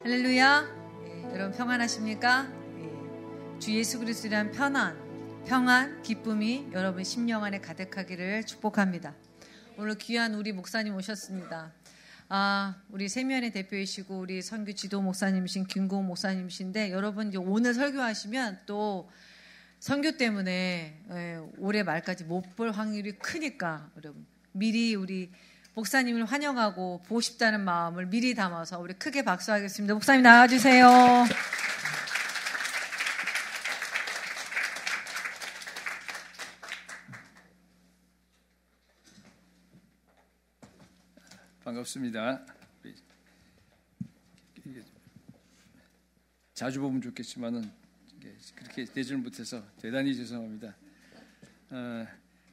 할렐루야. 여러분 평안하십니까? 주 예수 그리스도란 평안, 기쁨이 여러분 심령 안에 가득하기를 축복합니다. 오늘 귀한 우리 목사님 오셨습니다. 우리 세면의 대표이시고 우리 선교 지도 목사님이신 김고은 목사님이신데, 여러분 이제 오늘 설교하시면 또 선교 때문에 올해 말까지 못 볼 확률이 크니까 여러분 미리 우리 목사님을 환영하고 보고 싶다는 마음을 미리 담아서 우리 크게 박수하겠습니다. 목사님 나와주세요. 반갑습니다. 자주 보면 좋겠지만은 그렇게 되지는 못해서 대단히 죄송합니다.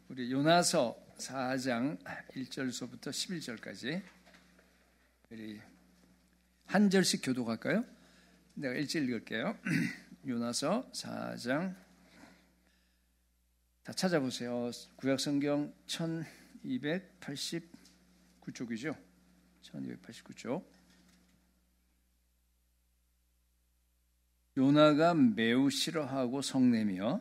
우리 요나서 4장 1절서부터 11절까지 우리 한 절씩 교독할까요? 내가 1절 읽을게요. 요나서 4장 다 찾아보세요. 구약성경 1289쪽이죠. 1289쪽. 요나가 매우 싫어하고 성내며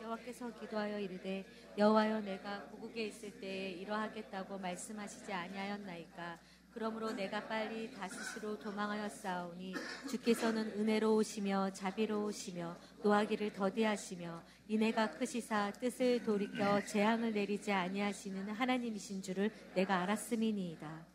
여호와께서 기도하여 이르되 여호와여 내가 고국에 있을 때에 이러하겠다고 말씀하시지 아니하였나이까. 그러므로 내가 빨리 다스시로 도망하였사오니 주께서는 은혜로우시며 자비로우시며 노하기를 더디하시며 인애가 크시사 뜻을 돌이켜 재앙을 내리지 아니하시는 하나님이신 줄을 내가 알았음이니이다.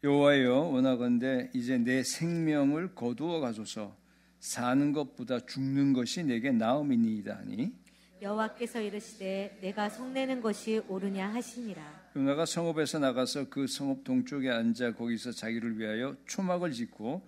여호와여 원하건대 이제 내 생명을 거두어 가소서. 사는 것보다 죽는 것이 내게 나음이니이다 하니 여호와께서 이르시되 내가 성내는 것이 옳으냐 하시니라. 요나가 성읍에서 나가서 그 성읍 동쪽에 앉아 거기서 자기를 위하여 초막을 짓고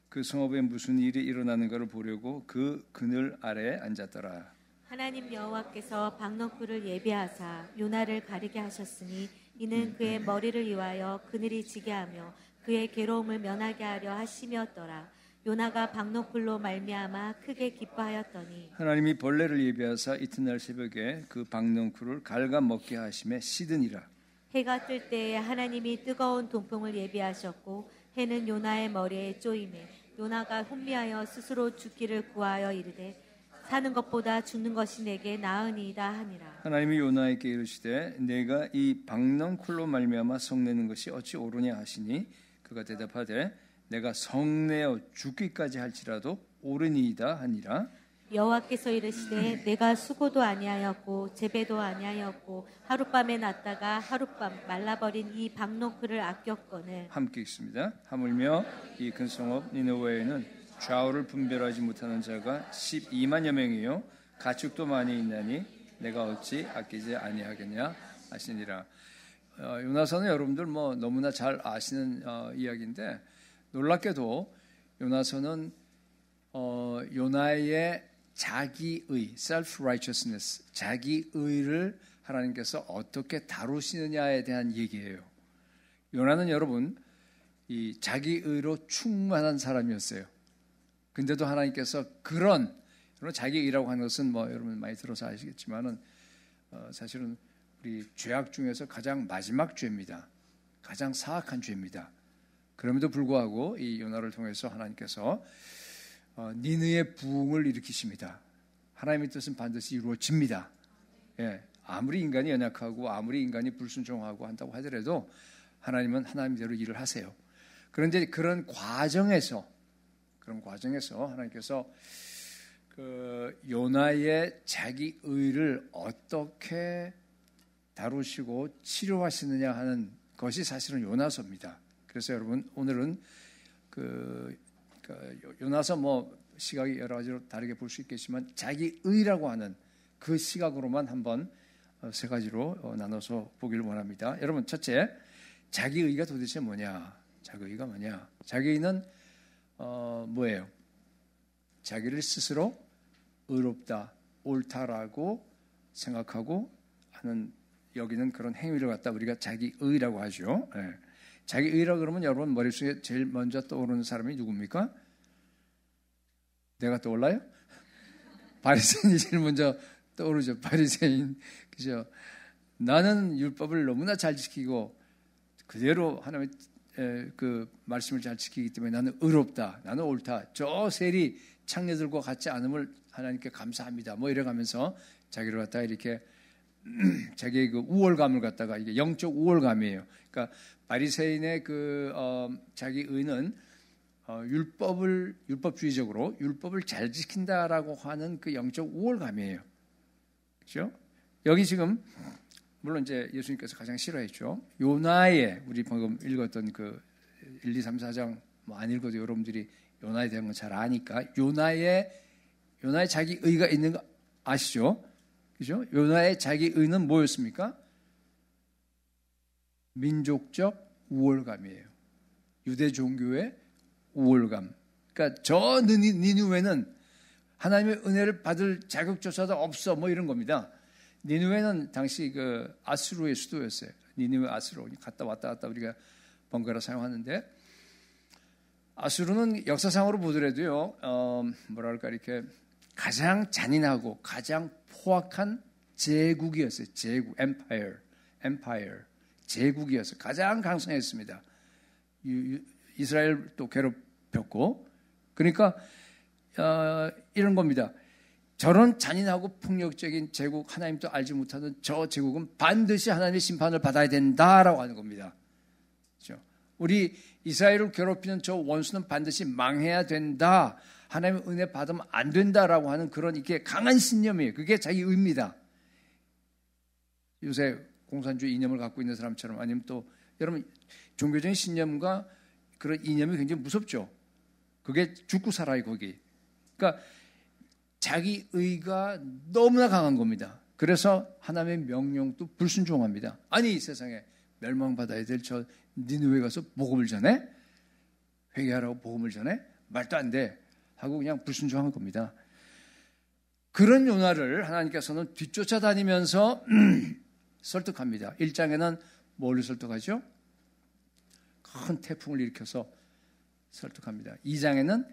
그 성읍에 무슨 일이 일어나는 것을 보려고 그 그늘 아래에 앉았더라. 하나님 여호와께서 박너풀을 예비하사 요나를 가리게 하셨으니 이는 그의 머리를 위하여 그늘이 지게 하며 그의 괴로움을 면하게 하려 하심이었더라. 요나가 박너풀로 말미암아 크게 기뻐하였더니 하나님이 벌레를 예비하사 이튿날 새벽에 그 박너풀을 갉아 먹게 하심에 시드니라. 해가 뜰 때에 하나님이 뜨거운 동풍을 예비하셨고 해는 요나의 머리에 쪼이매 요나가 혼미하여 스스로 죽기를 구하여 이르되 사는 것보다 죽는 것이 내게 나으니이다 하니라. 하나님이 요나에게 이르시되 내가 이 박너풀로 말미암아 성내는 것이 어찌 옳으냐 하시니 그가 대답하되 내가 성내어 죽기까지 할지라도 옳으니이다 하니라. 여호와께서 이르시되 내가 수고도 아니하였고 재배도 아니하였고 하룻밤에 났다가 하룻밤 말라버린 이 박너풀을 아꼈거늘. 함께 읽습니다. 하물며 이 큰 성읍 니느웨에는 좌우를 분별하지 못하는 자가 12만여 명이요 가축도 많이 있나니 내가 어찌 아끼지 아니하겠냐 하시니라. 요나서는 여러분들 너무나 잘 아시는 이야기인데, 놀랍게도 요나서는 요나의 자기의 self-righteousness, 자기의를 하나님께서 어떻게 다루시느냐에 대한 얘기예요. 요나는 여러분 이 자기의로 충만한 사람이었어요. 근데도 하나님께서 그런 자기의라고 하는 것은 여러분 많이 들어서 아시겠지만은 사실은 우리 죄악 중에서 가장 마지막 죄입니다. 가장 사악한 죄입니다. 그럼에도 불구하고 이 요나를 통해서 하나님께서 니느의 부흥을 일으키십니다. 하나님의 뜻은 반드시 이루어집니다. 예, 아무리 인간이 연약하고 아무리 인간이 불순종하고 한다고 하더라도 하나님은 하나님대로 일을 하세요. 그런데 그런 과정에서 하나님께서 그 요나의 자기 의를 어떻게 다루시고 치료하시느냐 하는 것이 사실은 요나서입니다. 그래서 여러분 오늘은 요나서 시각이 여러 가지로 다르게 볼 수 있겠지만 자기의라고 하는 그 시각으로만 한번 세 가지로 나눠서 보기를 원합니다. 여러분, 첫째, 자기의가 도대체 뭐냐? 자기의가 뭐냐? 자기의는 뭐예요? 자기를 스스로 의롭다, 옳다라고 생각하고 하는 여기는 그런 행위를 갖다 우리가 자기의라고 하죠. 네. 자기의라 그러면 여러분 머릿속에 제일 먼저 떠오르는 사람이 누굽니까? 내가 떠올라요? 바리새인이 제일 먼저 떠오르죠. 바리새인, 그죠? 나는 율법을 너무나 잘 지키고 그대로 하나님의 그 말씀을 잘 지키기 때문에 나는 의롭다, 나는 옳다, 저 세리 창녀들과 같지 않음을 하나님께 감사합니다. 뭐 이래가면서 자기를 갖다가 이렇게 자기의 그 우월감을 갖다가 이게 영적 우월감이에요. 그러니까 바리새인의 그 자기 의는 율법주의적으로 율법을 잘 지킨다라고 하는 그 영적 우월감이에요. 그렇죠? 여기 지금 물론 이제 예수님께서 가장 싫어했죠. 요나의 우리 방금 읽었던 그 1, 2, 3, 4장 뭐 안 읽어도 여러분들이 요나에 대한 건 잘 아니까 요나의 자기 의가 있는 거 아시죠? 그죠? 요나의 자기 의는 뭐였습니까? 민족적 우월감이에요. 유대 종교의 우월감. 그러니까 저 니느웨는 하나님의 은혜를 받을 자격조차도 없어 뭐 이런 겁니다. 니느웨는 당시 그 아수르의 수도였어요. 니느웨 아수르 갔다 왔다 우리가 번갈아 사용하는데 아수르는 역사상으로 보더라도요 뭐랄까 이렇게 가장 잔인하고 가장 포악한 제국이었어요. 제국, empire, 제국이었어요. 가장 강성했습니다. 이스라엘도 괴롭혔고, 그러니까 이런 겁니다. 저런 잔인하고 폭력적인 제국, 하나님도 알지 못하는 저 제국은 반드시 하나님의 심판을 받아야 된다라고 하는 겁니다. 그렇죠? 우리 이스라엘을 괴롭히는 저 원수는 반드시 망해야 된다. 하나님의 은혜 받으면 안 된다라고 하는 그런 이게 강한 신념이에요. 그게 자기 의입니다. 요새 공산주의 이념을 갖고 있는 사람처럼 아니면 또 여러분 종교적인 신념과 그런 이념이 굉장히 무섭죠. 그게 죽고 살아요 거기. 그러니까 자기 의가 너무나 강한 겁니다. 그래서 하나님의 명령도 불순종합니다. 아니 이 세상에 멸망받아야 될 저 니느웨 가서 복음을 전해? 회개하라고 복음을 전해? 말도 안 돼. 하고 그냥 불순종한 겁니다. 그런 요나를 하나님께서는 뒤쫓아다니면서 설득합니다. 1장에는 뭘로 설득하죠? 큰 태풍을 일으켜서 설득합니다. 2장에는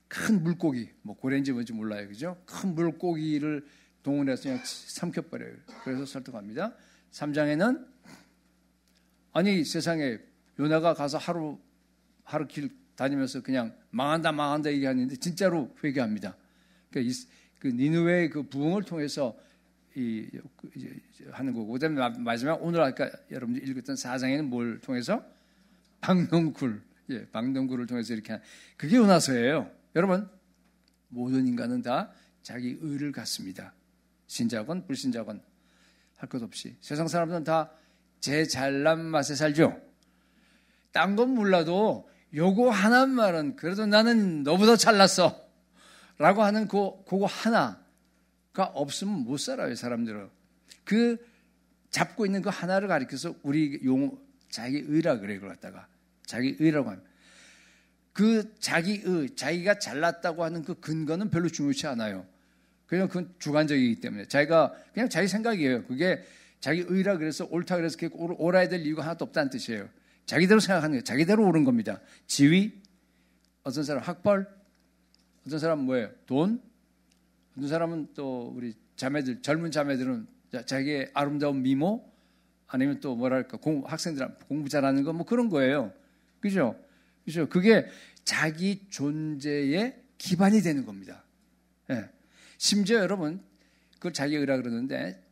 큰 물고기, 뭐 고래인지 뭔지 몰라요. 그죠? 큰 물고기를 동원해서 그냥 삼켜버려요. 그래서 설득합니다. 3장에는 아니 세상에 요나가 가서 하루 길 다니면서 그냥 망한다 얘기하는데 진짜로 회개합니다. 그러니까 그 니느웨의 그 부흥을 통해서 하는 거고, 그다음에 마지막 오늘 아까 여러분들 읽었던 4장에는 뭘 통해서 방농굴을 통해서 이렇게 그게 요나서예요. 여러분 모든 인간은 다 자기 의를 갖습니다. 신자건 불신자건 할 것 없이 세상 사람들은 다 제 잘난 맛에 살죠. 딴 건 몰라도 요거 하나만은 그래도 나는 너보다 잘났어 라고 하는 그거 하나가 없으면 못 살아요. 사람들은 그 잡고 있는 그 하나를 가리켜서 우리 용어 자기 의라 그래. 그걸 갖다가 자기 의라고 합니다. 그 자기 의, 자기가 잘났다고 하는 그 근거는 별로 중요치 않아요. 그냥 그건 주관적이기 때문에 자기가 그냥 자기 생각이에요. 그게 자기 의라 그래서 옳다 그래서 옳아야 될 이유가 하나도 없다는 뜻이에요. 자기대로 생각하는 거예요. 자기대로 옳은 겁니다. 지위, 어떤 사람 학벌, 어떤 사람은 뭐예요? 돈, 어떤 사람은 또 우리 자매들, 젊은 자매들은 자기의 아름다운 미모, 아니면 또 뭐랄까 학생들 공부 잘하는 거 뭐 그런 거예요. 그죠? 그죠? 그게 자기 존재의 기반이 되는 겁니다. 예. 심지어 여러분 그걸 자기 의라 그러는데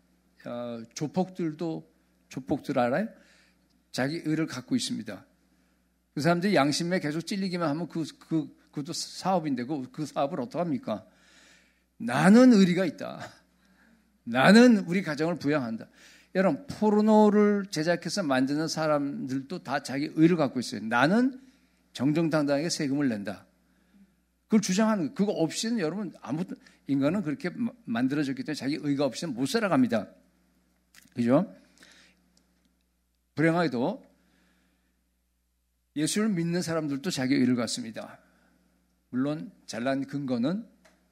조폭들 알아요? 자기 의를 갖고 있습니다. 그 사람들이 양심에 계속 찔리기만 하면 그것도 사업인데 그 사업을 어떡합니까? 나는 의리가 있다. 나는 우리 가정을 부양한다. 여러분 포르노를 제작해서 만드는 사람들도 다 자기 의를 갖고 있어요. 나는 정정당당하게 세금을 낸다. 그걸 주장하는 거예요. 그거 없이는 여러분 인간은 그렇게 만들어졌기 때문에 자기 의가 없이는 못 살아갑니다. 그죠? 불행하게도 예수를 믿는 사람들도 자기 의를 갖습니다. 물론 잘난 근거는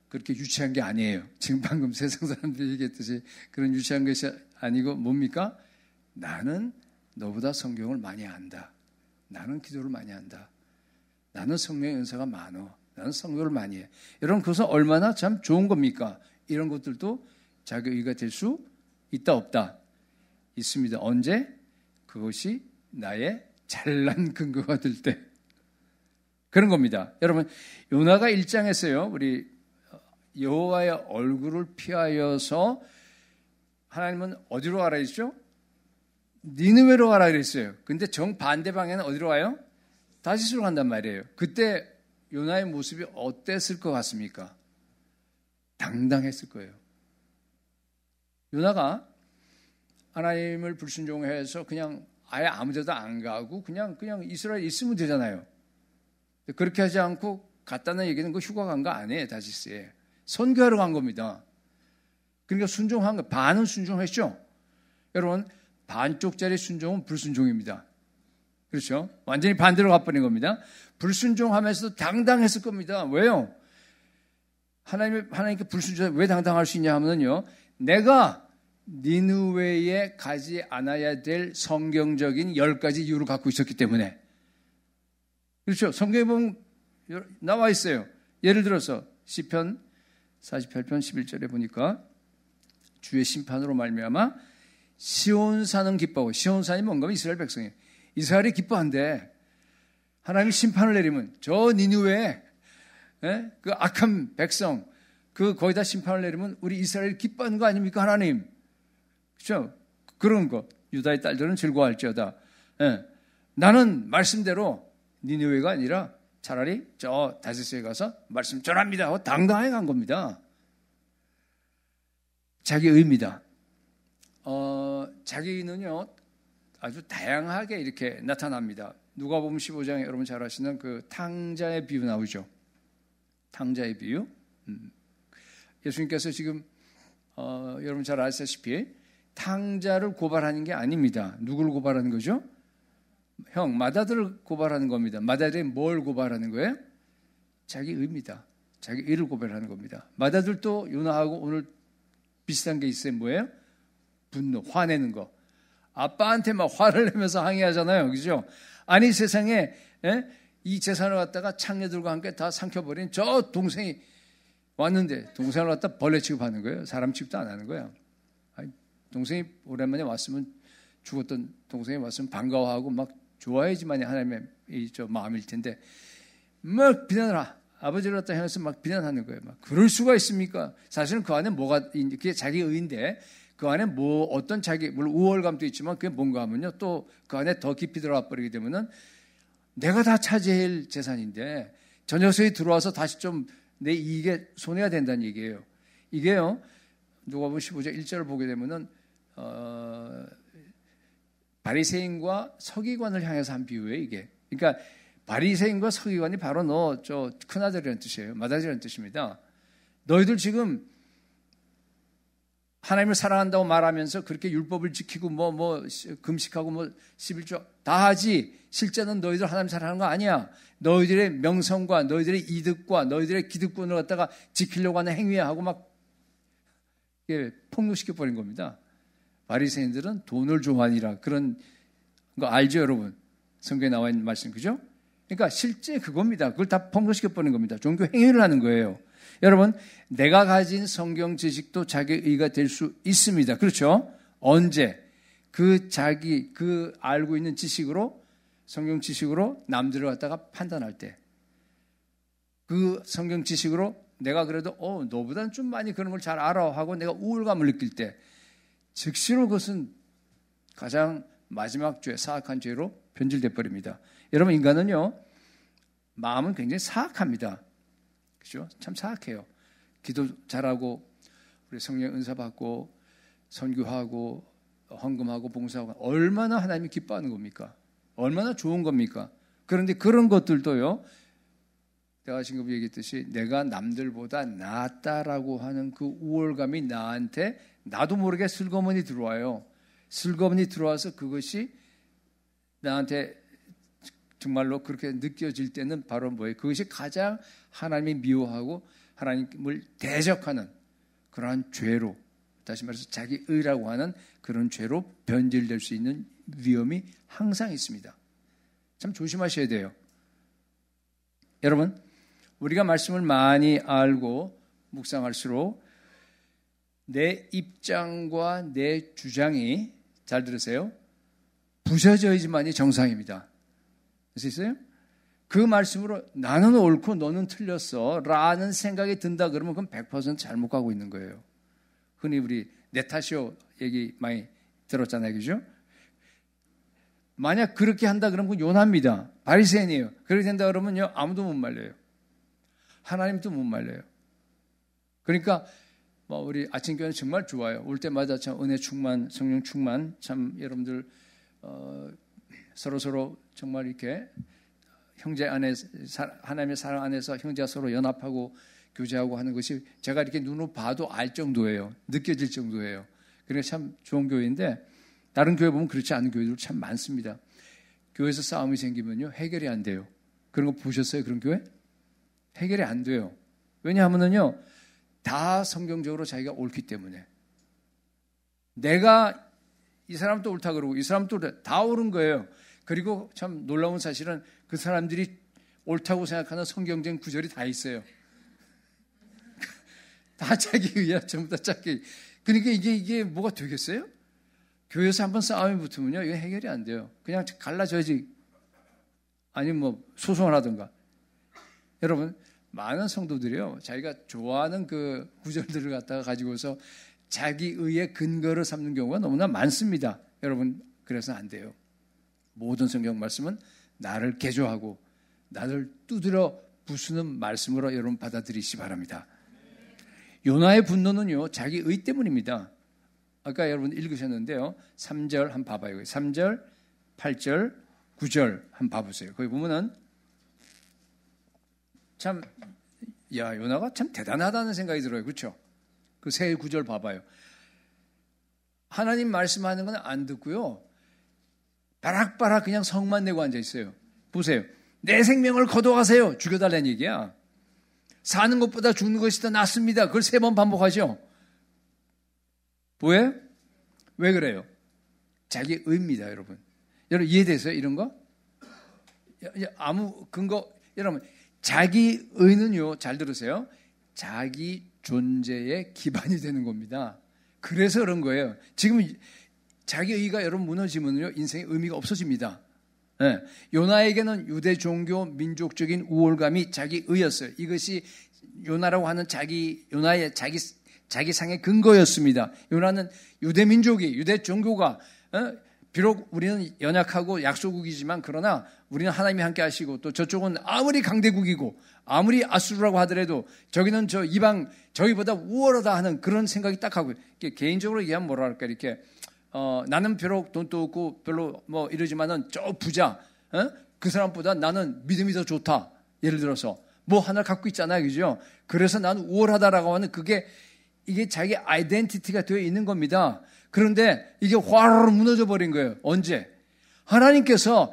그렇게 유치한 게 아니에요. 지금 방금 세상 사람들이 얘기했듯이 그런 유치한 것이 아니고 뭡니까? 나는 너보다 성경을 많이 안다. 나는 기도를 많이 한다. 나는 성령의 은사가 많어. 나는 성교를 많이 해. 여러분 그것은 얼마나 참 좋은 겁니까? 이런 것들도 자기 의가 될 수 있다 없다? 있습니다. 언제? 그것이 나의 잘난 근거가 될 때 그런 겁니다. 여러분 요나가 1장에서요 우리 여호와의 얼굴을 피하여서 하나님은 어디로 가라 했죠? 니느웨로 가라 그랬어요. 근데 정반대 방향은 어디로 가요? 다시스로 간단 말이에요. 그때 요나의 모습이 어땠을 것 같습니까? 당당했을 거예요. 요나가 하나님을 불순종해서 그냥 아예 아무 데도 안 가고 그냥 이스라엘에 있으면 되잖아요. 그렇게 하지 않고 갔다는 얘기는 그 휴가 간 거 아니에요. 다시스에. 선교하러 간 겁니다. 그러니까 순종한 거, 반은 순종했죠. 여러분 반쪽짜리 순종은 불순종입니다. 그렇죠? 완전히 반대로 가버린 겁니다. 불순종하면서도 당당했을 겁니다. 왜요? 하나님께 불순종해 왜 당당할 수 있냐 하면요, 내가 니느웨에 가지 않아야 될 성경적인 10가지 이유를 갖고 있었기 때문에. 그렇죠? 성경에 보면 나와 있어요. 예를 들어서 시편 48편 11절에 보니까 주의 심판으로 말미암아 시온산은 기뻐하고, 시온산이 뭔가 이스라엘 백성이에요. 이스라엘이 기뻐한데 하나님이 심판을 내리면 저 니느웨에 그 악한 백성 거기다 심판을 내리면 우리 이스라엘이 기뻐하는 거 아닙니까 하나님? 그렇죠? 그런 거 유다의 딸들은 즐거워할지어다. 나는 말씀대로 니느웨가 아니라 차라리 저 다시스에 가서 말씀 전합니다 하고 당당하게 간 겁니다. 자기의입니다. 자기는요 아주 다양하게 이렇게 나타납니다. 누가복음 15장에 여러분 잘 아시는 그 탕자의 비유 나오죠. 탕자의 비유. 예수님께서 지금 여러분 잘 아시다시피 탕자를 고발하는 게 아닙니다. 누구를 고발하는 거죠? 형 마다들을 고발하는 겁니다. 마다들이 뭘 고발하는 거예요? 자기 의입니다. 자기 의를 고발하는 겁니다. 마다들도 요나하고 오늘 비슷한 게 있어요. 뭐예요? 분노, 화내는 거. 아빠한테 막 화를 내면서 항의하잖아요. 그죠? 아니 세상에 이 재산을 갖다가 창녀들과 함께 다 삼켜버린 저 동생이 왔는데 동생을 갖다 벌레 취급하는 거예요. 사람 취급도 안 하는 거예요. 아니, 동생이 오랜만에 왔으면 죽었던 동생이 왔으면 반가워하고 막 좋아해야지만이 하나님의 저 마음일 텐데 막 비난을 아버지를 갖다 향해서 막 비난하는 거예요. 막 그럴 수가 있습니까? 사실은 그 안에 뭐가 그게 자기 의인데 그 안에 뭐 어떤 자기 물론 우월감도 있지만 그게 뭔가 하면요 또 그 안에 더 깊이 들어가 버리게 되면은 내가 다 차지할 재산인데 저 녀석이 들어와서 다시 좀 내 이익에 손해가 된다는 얘기예요. 이게요 누가복음 15장 1절을 보게 되면은 바리새인과 서기관을 향해서 한 비유예요. 이게 그러니까 바리새인과 서기관이 바로 너 저 큰아들이라는 뜻이에요. 맏아들이라는 뜻입니다. 너희들 지금 하나님을 사랑한다고 말하면서 그렇게 율법을 지키고 뭐 금식하고 뭐 11조 다 하지 실제는 너희들 하나님 사랑하는 거 아니야. 너희들의 명성과 너희들의 이득과 너희들의 기득권을 갖다가 지키려고 하는 행위야 하고 막 폭로시켜 버린 겁니다. 바리새인들은 돈을 좋아하니라 그런 거 알죠, 여러분? 성경에 나와 있는 말씀 그죠? 그러니까 실제 그겁니다. 그걸 다 폭로시켜 버린 겁니다. 종교 행위를 하는 거예요. 여러분, 내가 가진 성경 지식도 자기 의가 될 수 있습니다. 그렇죠? 언제? 그 알고 있는 지식으로, 성경 지식으로 남들을 갖다가 판단할 때. 그 성경 지식으로 내가 그래도, 너보다는 좀 많이 그런 걸 잘 알아 하고 내가 우월감을 느낄 때, 즉시로 그것은 가장 마지막 죄, 사악한 죄로 변질돼 버립니다. 여러분, 인간은요, 마음은 굉장히 사악합니다. 그죠? 참 사악해요. 기도 잘하고 우리 성령 은사 받고 선교하고 헌금하고 봉사하고 얼마나 하나님이 기뻐하는 겁니까? 얼마나 좋은 겁니까? 그런데 그런 것들도요. 내가 지금 얘기했듯이 내가 남들보다 낫다라고 하는 그 우월감이 나한테 나도 모르게 슬그머니 들어와요. 슬그머니 들어와서 그것이 나한테 정말로 그렇게 느껴질 때는 바로 뭐예요? 그것이 가장 하나님이 미워하고 하나님을 대적하는 그러한 죄로, 다시 말해서 자기 의라고 하는 그런 죄로 변질될 수 있는 위험이 항상 있습니다. 참 조심하셔야 돼요. 여러분, 우리가 말씀을 많이 알고 묵상할수록 내 입장과 내 주장이, 잘 들으세요, 부서져야지만이 정상입니다. 아시겠어요? 그 말씀으로 나는 옳고 너는 틀렸어 라는 생각이 든다 그러면 그건 100% 잘못 가고 있는 거예요. 흔히 우리 네타시오 얘기 많이 들었잖아요. 그죠? 만약 그렇게 한다 그러면 그건 요나입니다. 바리새인이에요. 그렇게 된다 그러면요 아무도 못 말려요. 하나님도 못 말려요. 그러니까 우리 아침교회는 정말 좋아요. 올 때마다 참 은혜 충만, 성령 충만, 참 여러분들 서로 정말 이렇게 형제 안에 하나님의 사랑 안에서 형제가 서로 연합하고 교제하고 하는 것이 제가 이렇게 눈으로 봐도 알 정도예요. 느껴질 정도예요. 그러니까 참 좋은 교회인데 다른 교회 보면 그렇지 않은 교회들 참 많습니다. 교회에서 싸움이 생기면요 해결이 안 돼요. 그런 거 보셨어요? 그런 교회? 해결이 안 돼요. 왜냐하면요 다 성경적으로 자기가 옳기 때문에 내가 이 사람도 옳다 그러고 이 사람도 다 옳은 거예요. 그리고 참 놀라운 사실은 그 사람들이 옳다고 생각하는 성경적인 구절이 다 있어요. 다 자기 의야, 전부 다 자기. 그러니까 이게 뭐가 되겠어요? 교회에서 한번 싸움이 붙으면요, 이거 해결이 안 돼요. 그냥 갈라져야지. 아니면 소송을 하든가. 여러분, 많은 성도들이요, 자기가 좋아하는 그 구절들을 갖다가 가지고서 자기 의의 근거를 삼는 경우가 너무나 많습니다. 여러분, 그래서 안 돼요. 모든 성경 말씀은 나를 개조하고 나를 두드려 부수는 말씀으로 여러분 받아들이시기 바랍니다. 요나의 분노는요 자기 의 때문입니다. 아까 여러분 읽으셨는데요 3절 한번 봐봐요. 3절, 8절, 9절 한번 봐보세요. 거기 보면은 참 요나가 참 대단하다는 생각이 들어요. 그렇죠? 그 세 구절 봐봐요. 하나님 말씀하는 건 안 듣고요 바락바락 그냥 성만 내고 앉아 있어요. 보세요. 내 생명을 거둬가세요. 죽여달라는 얘기야. 사는 것보다 죽는 것이 더 낫습니다. 그걸 3번 반복하죠. 왜? 왜 그래요? 자기 의입니다, 여러분. 여러분 이해되세요? 이런 거? 아무 근거, 여러분 자기 의는요, 잘 들으세요. 자기 존재의 기반이 되는 겁니다. 그래서 그런 거예요. 지금 자기 의가 여러분 무너지면요 인생의 의미가 없어집니다. 네. 요나에게는 유대 종교 민족적인 우월감이 자기 의였어요. 이것이 요나라고 하는 요나의 자기 상의 근거였습니다. 요나는 유대 민족이 유대 종교가 비록 우리는 연약하고 약소국이지만 그러나 우리는 하나님이 함께 하시고 또 저쪽은 아무리 강대국이고 아무리 아수르라고 하더라도 저기는 저 이방 저기보다 우월하다 하는 그런 생각이 딱 하고 개인적으로 얘기하면 뭐라 할까 이렇게 나는 비록 돈도 없고 별로 이러지만은 저 부자 그 사람보다 나는 믿음이 더 좋다. 예를 들어서 뭐 하나 갖고 있잖아요, 그죠? 그래서 나는 우월하다라고 하는 이게 자기 아이덴티티가 되어 있는 겁니다. 그런데 이게 화르르 무너져 버린 거예요. 언제? 하나님께서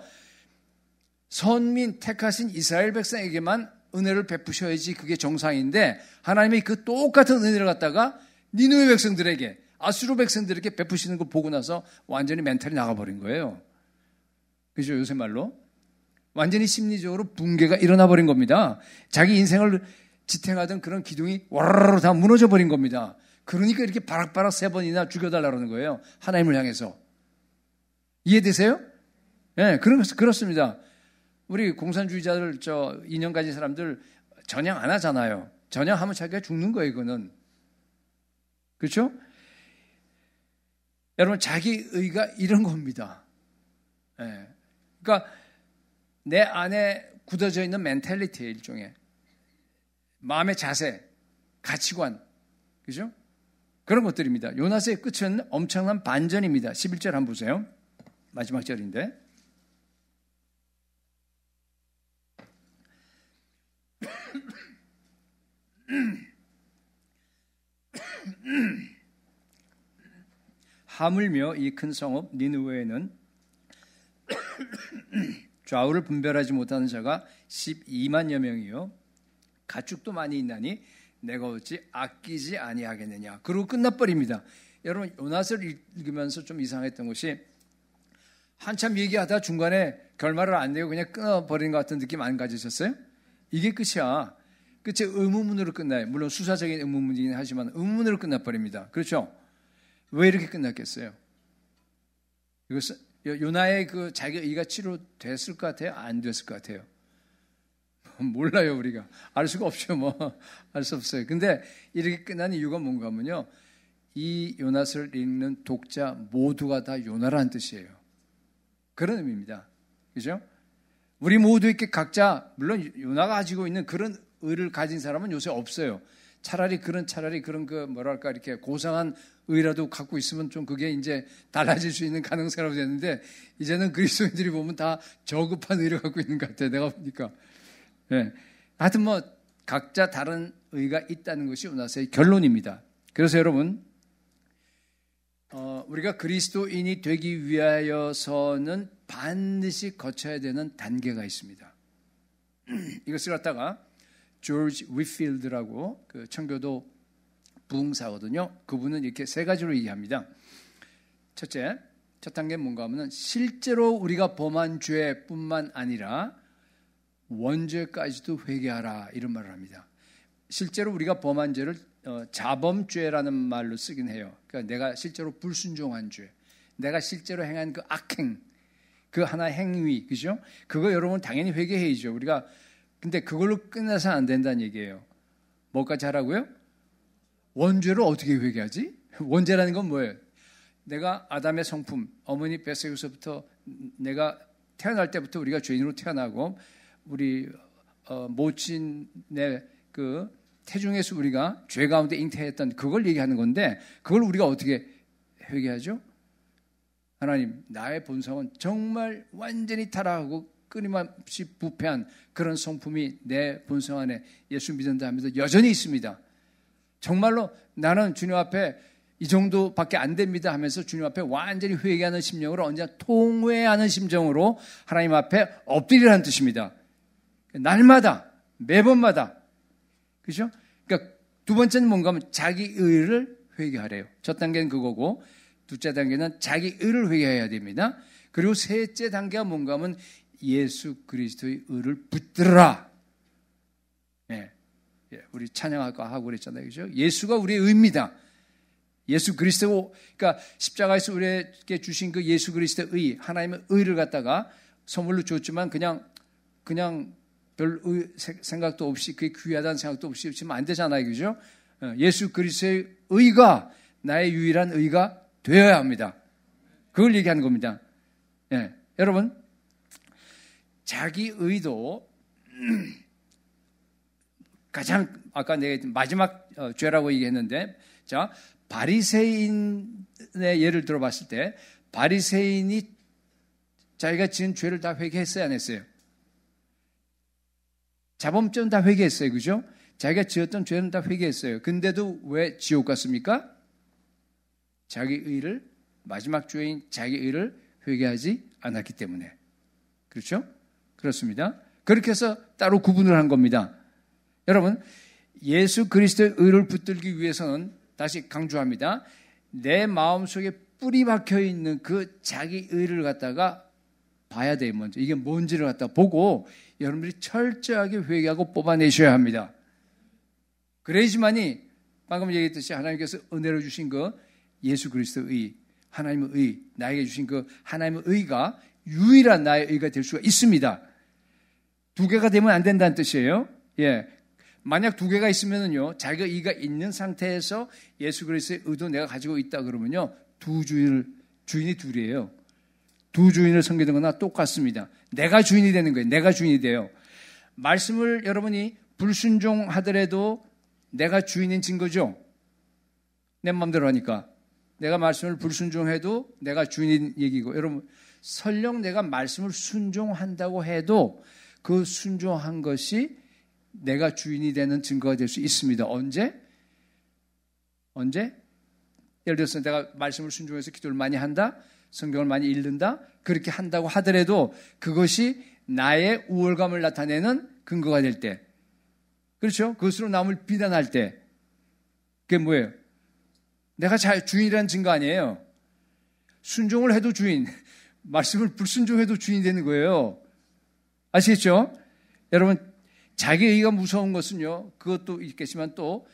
선민 택하신 이스라엘 백성에게만 은혜를 베푸셔야지 그게 정상인데 하나님이 그 똑같은 은혜를 갖다가 니느웨 백성들에게 아수르 백성들에게 베푸시는 걸 보고 나서 완전히 멘탈이 나가버린 거예요. 그죠? 요새 말로. 완전히 심리적으로 붕괴가 일어나 버린 겁니다. 자기 인생을 지탱하던 그런 기둥이 와르르 다 무너져 버린 겁니다. 그러니까 이렇게 바락바락 3번이나 죽여달라는 거예요. 하나님을 향해서. 이해되세요? 네, 그렇습니다. 우리 공산주의자들, 인형 가진 사람들 전향 안 하잖아요. 전향하면 자기가 죽는 거예요, 이거는. 그렇죠? 여러분, 자기 의가 이런 겁니다. 네. 그러니까 내 안에 굳어져 있는 멘탈리티의 일종의 마음의 자세, 가치관, 그죠? 그런 것들입니다. 요나스의 끝은 엄청난 반전입니다. 11절 한번 보세요. 마지막 절인데. 하물며 이 큰 성읍 니느웨에는 좌우를 분별하지 못하는 자가 12만여 명이요 가축도 많이 있나니 내가 어찌 아끼지 아니하겠느냐. 그리고 끝나버립니다. 여러분 요나스를 읽으면서 좀 이상했던 것이 한참 얘기하다 중간에 결말을 안 내고 그냥 끊어버린 것 같은 느낌 안 가지셨어요? 이게 끝이야. 끝에 의문문으로 끝나요. 물론 수사적인 의문문이긴 하지만 의문문으로 끝나버립니다. 그렇죠? 왜 이렇게 끝났겠어요? 이것은 요나의 그 자기 의가 치료됐을 것 같아요? 안 됐을 것 같아요? 몰라요, 우리가. 알 수가 없죠, 뭐. 알 수 없어요. 근데 이렇게 끝난 이유가 뭔가 하면요. 이 요나서를 읽는 독자 모두가 다 요나라는 뜻이에요. 그런 의미입니다. 그죠? 우리 모두에게 각자, 물론 요나가 가지고 있는 그런 의를 가진 사람은 요새 없어요. 차라리 그런 뭐랄까, 이렇게 고상한 의라도 갖고 있으면 좀 그게 이제 달라질 수 있는 가능성이라고 되는데, 이제는 그리스도인들이 보면 다 저급한 의를 갖고 있는 것 같아요. 내가 보니까. 네. 하여튼 뭐, 각자 다른 의가 있다는 것이 요나서의 결론입니다. 그래서 여러분, 우리가 그리스도인이 되기 위하여서는 반드시 거쳐야 되는 단계가 있습니다. 이것을 갖다가 조지 위필드라고 그 청교도 부흥사거든요. 그분은 이렇게 세 가지로 얘기합니다. 첫째, 첫 단계는 뭔가 하면 실제로 우리가 범한 죄뿐만 아니라 원죄까지도 회개하라, 이런 말을 합니다. 실제로 우리가 범한 죄를 자범죄라는 말로 쓰긴 해요. 그러니까 내가 실제로 불순종한 죄, 내가 실제로 행한 그 악행, 그 하나의 행위, 그죠? 그거 여러분 당연히 회개해야죠. 우리가. 근데 그걸로 끝나서 안 된다는 얘기예요. 뭐까지 하라고요? 원죄를 어떻게 회개하지? 원죄라는 건 뭐예요? 내가 아담의 성품, 어머니 뱃속에서부터 내가 태어날 때부터 우리가 죄인으로 태어나고 우리 모친의 그 태중에서 우리가 죄 가운데 잉태했던 그걸 얘기하는 건데, 그걸 우리가 어떻게 회개하죠? 하나님, 나의 본성은 정말 완전히 타락하고 끊임없이 부패한 그런 성품이 내 본성 안에 예수 믿는다 하면서 여전히 있습니다. 정말로 나는 주님 앞에 이 정도밖에 안 됩니다 하면서 주님 앞에 완전히 회개하는 심령으로, 언제나 통회하는 심정으로 하나님 앞에 엎드리라는 뜻입니다. 날마다, 매번마다. 그죠? 그러니까 두 번째는 뭔가 하면 자기 의를 회개하래요. 첫 단계는 그거고, 둘째 단계는 자기 의를 회개해야 됩니다. 그리고 셋째 단계가 뭔가 하면 예수 그리스도의 의를 붙들어라. 예. 우리 찬양할까 하고 그랬잖아요. 그죠? 예수가 우리의 의입니다. 예수 그리스도, 그러니까 십자가에서 우리에게 주신 그 예수 그리스도의 의, 하나님의 의를 갖다가 선물로 줬지만 그냥 별 생각도 없이, 그게 귀하다는 생각도 없이 주면 안 되잖아요. 그죠? 예수 그리스도의 의가 나의 유일한 의가 되어야 합니다. 그걸 얘기하는 겁니다. 예. 여러분, 자기 의도 가장, 아까 내가 마지막 죄라고 얘기했는데, 자, 바리새인의 예를 들어봤을 때, 바리새인이 자기가 지은 죄를 다 회개했어요, 안 했어요? 자범죄는 다 회개했어요. 그죠? 자기가 지었던 죄는 다 회개했어요. 근데도 왜 지옥 갔습니까? 자기 의를, 마지막 죄인 자기 의를 회개하지 않았기 때문에. 그렇죠? 그렇습니다. 그렇게 해서 따로 구분을 한 겁니다. 여러분, 예수 그리스도의 의를 붙들기 위해서는, 다시 강조합니다, 내 마음속에 뿌리 박혀 있는 그 자기 의를 갖다가 봐야 돼요. 먼저 이게 뭔지를 갖다 보고 여러분들이 철저하게 회개하고 뽑아내셔야 합니다. 그래야지만이 방금 얘기했듯이 하나님께서 은혜로 주신 그 예수 그리스도의 의, 하나님의 의, 나에게 주신 그 하나님의 의가 유일한 나의 의가 될 수가 있습니다. 두 개가 되면 안 된다는 뜻이에요. 예. 만약 두 개가 있으면은요, 자기가 의가 있는 상태에서 예수 그리스도의 의도 내가 가지고 있다 그러면요, 주인이 둘이에요. 두 주인을 섬기는 거나 똑같습니다. 내가 주인이 되는 거예요. 내가 주인이 돼요. 말씀을 여러분이 불순종하더라도 내가 주인인 증거죠. 내 마음대로 하니까. 내가 말씀을 불순종해도 내가 주인인 얘기고, 여러분, 설령 내가 말씀을 순종한다고 해도 그 순종한 것이 내가 주인이 되는 증거가 될 수 있습니다. 언제? 예를 들어서 내가 말씀을 순종해서 기도를 많이 한다, 성경을 많이 읽는다, 그렇게 한다고 하더라도 그것이 나의 우월감을 나타내는 근거가 될 때, 그렇죠? 그것으로 남을 비난할 때, 그게 뭐예요? 내가 주인이라는 증거 아니에요. 순종을 해도 주인, 말씀을 불순종해도 주인이 되는 거예요. 아시겠죠? 여러분, 자기 의가 무서운 것은요, 그것도 있겠지만 또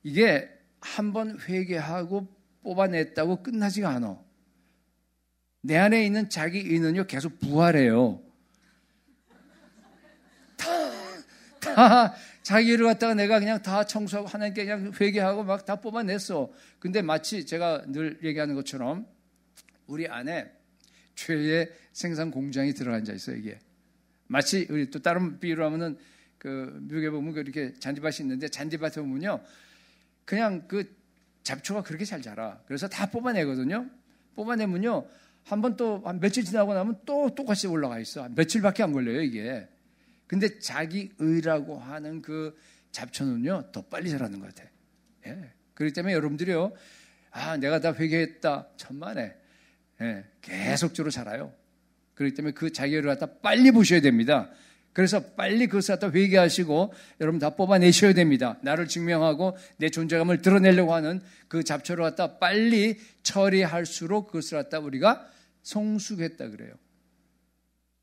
이게 한번 회개하고 뽑아냈다고 끝나지가 않아. 내 안에 있는 자기 의는요 계속 부활해요. 다 자기를 갖다가 내가 그냥 다 청소하고 하나님께 그냥 회개하고 막 다 뽑아냈어. 근데 마치 제가 늘 얘기하는 것처럼 우리 안에 죄의 생산 공장이 들어가 앉아 있어요. 이게 마치 우리 또 다른 비유로 하면은 그 미국에 보면 이렇게 잔디밭이 있는데 잔디밭에 보면요 그냥 그 잡초가 그렇게 잘 자라. 그래서 다 뽑아내거든요. 뽑아내면요 한 번 또 한 며칠 지나고 나면 또 똑같이 올라가 있어. 며칠밖에 안 걸려요 이게. 근데 자기 의라고 하는 그 잡초는요 더 빨리 자라는 것 같아. 예. 그렇기 때문에 여러분들이요, 내가 다 회개했다 천만에, 계속적으로 자라요. 그렇기 때문에 그 자기 의를 갖다 빨리 보셔야 됩니다. 그래서 빨리 그것을 갖다 회개하시고 여러분 다 뽑아내셔야 됩니다. 나를 증명하고 내 존재감을 드러내려고 하는 그 잡초를 갖다 빨리 처리할수록 그것을 갖다 우리가 성숙했다 그래요.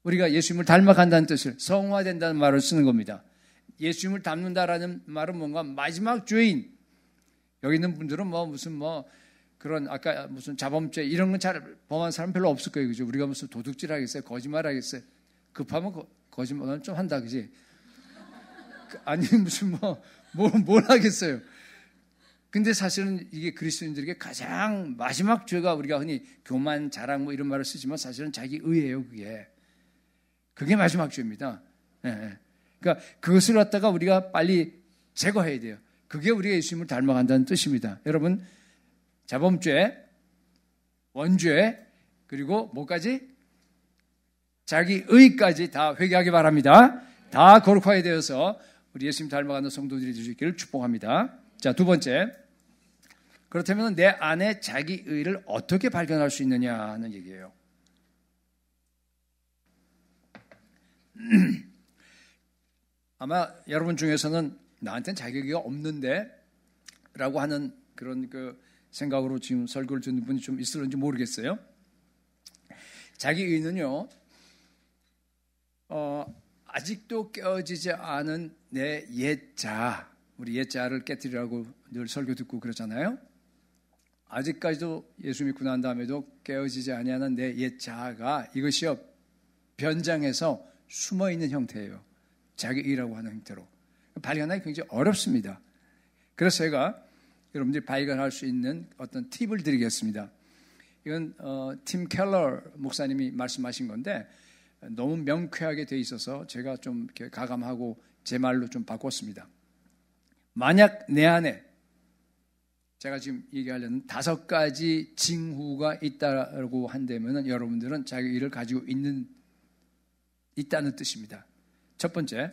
우리가 예수님을 닮아간다는 뜻을 성화된다는 말을 쓰는 겁니다. 예수님을 닮는다라는 말은 뭔가 마지막 죄인. 여기 있는 분들은 무슨 그런 아까 무슨 자범죄 이런 건 잘 범한 사람 별로 없을 거예요. 그죠? 우리가 무슨 도둑질 하겠어요? 거짓말 하겠어요? 급하면 거짓말은 좀 한다. 그지? 아니 무슨 뭘 하겠어요? 근데 사실은 이게 그리스도인들에게 가장 마지막 죄가 우리가 흔히 교만, 자랑 이런 말을 쓰지만 사실은 자기 의예요. 그게 마지막 죄입니다. 그러니까 그것을 갖다가 우리가 빨리 제거해야 돼요. 그게 우리가 예수님을 닮아간다는 뜻입니다. 여러분, 자범죄, 원죄, 그리고 뭐까지? 자기 의까지 다 회개하기 바랍니다. 다 거룩하게 되어서 우리 예수님 닮아가는 성도들이 될 수 있기를 축복합니다. 자, 두 번째. 그렇다면 내 안에 자기 의를 어떻게 발견할 수 있느냐 하는 얘기예요. 아마 여러분 중에서는 나한테는 자격이 없는데 라고 하는 그런 그 생각으로 지금 설교를 듣는 분이 좀 있을런지 모르겠어요. 자기 의는요, 아직도 깨어지지 않은 내 옛자, 우리 옛자를 깨뜨리라고 늘 설교 듣고 그러잖아요. 아직까지도 예수 믿고 난 다음에도 깨어지지 아니하는 내 옛자가 이것이요 변장해서 숨어있는 형태예요. 자기 의라고 하는 형태로 발견하기 굉장히 어렵습니다. 그래서 제가 여러분들이 발견할 수 있는 어떤 팁을 드리겠습니다. 이건 팀 켈러 목사님이 말씀하신 건데 너무 명쾌하게 돼 있어서 제가 좀 이렇게 가감하고 제 말로 좀 바꿨습니다. 만약 내 안에 제가 지금 얘기하려는 5가지 징후가 있다고 한다면 여러분들은 자기 의를 가지고 있다는 뜻입니다. 첫 번째,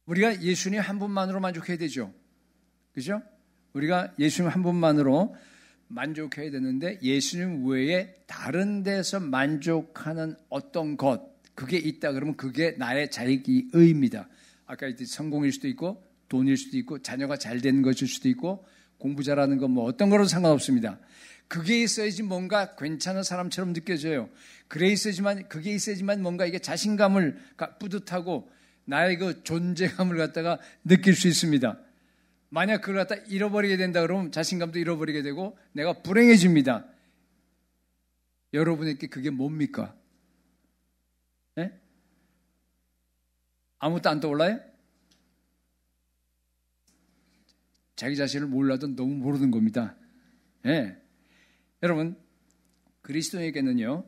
우리가 예수님 한 분만으로 만족해야 되죠. 그죠? 우리가 예수님 한 분만으로 만족해야 되는데 예수님 외에 다른 데서 만족하는 어떤 것, 그게 있다 그러면 그게 나의 자기 의입니다. 아까 얘기했듯이 성공일 수도 있고 돈일 수도 있고 자녀가 잘 되는 것일 수도 있고 공부 잘하는 건 어떤 거로도 상관없습니다. 그게 있어야지 뭔가 괜찮은 사람처럼 느껴져요. 그게 있어야지만 뭔가 이게 자신감을 뿌듯하고 나의 그 존재감을 갖다가 느낄 수 있습니다. 만약 그걸 갖다 잃어버리게 된다 그러면 자신감도 잃어버리게 되고 내가 불행해집니다. 여러분에게 그게 뭡니까? 네? 아무것도 안 떠올라요? 자기 자신을 몰라도 너무 모르는 겁니다. 네. 여러분, 그리스도에게는요,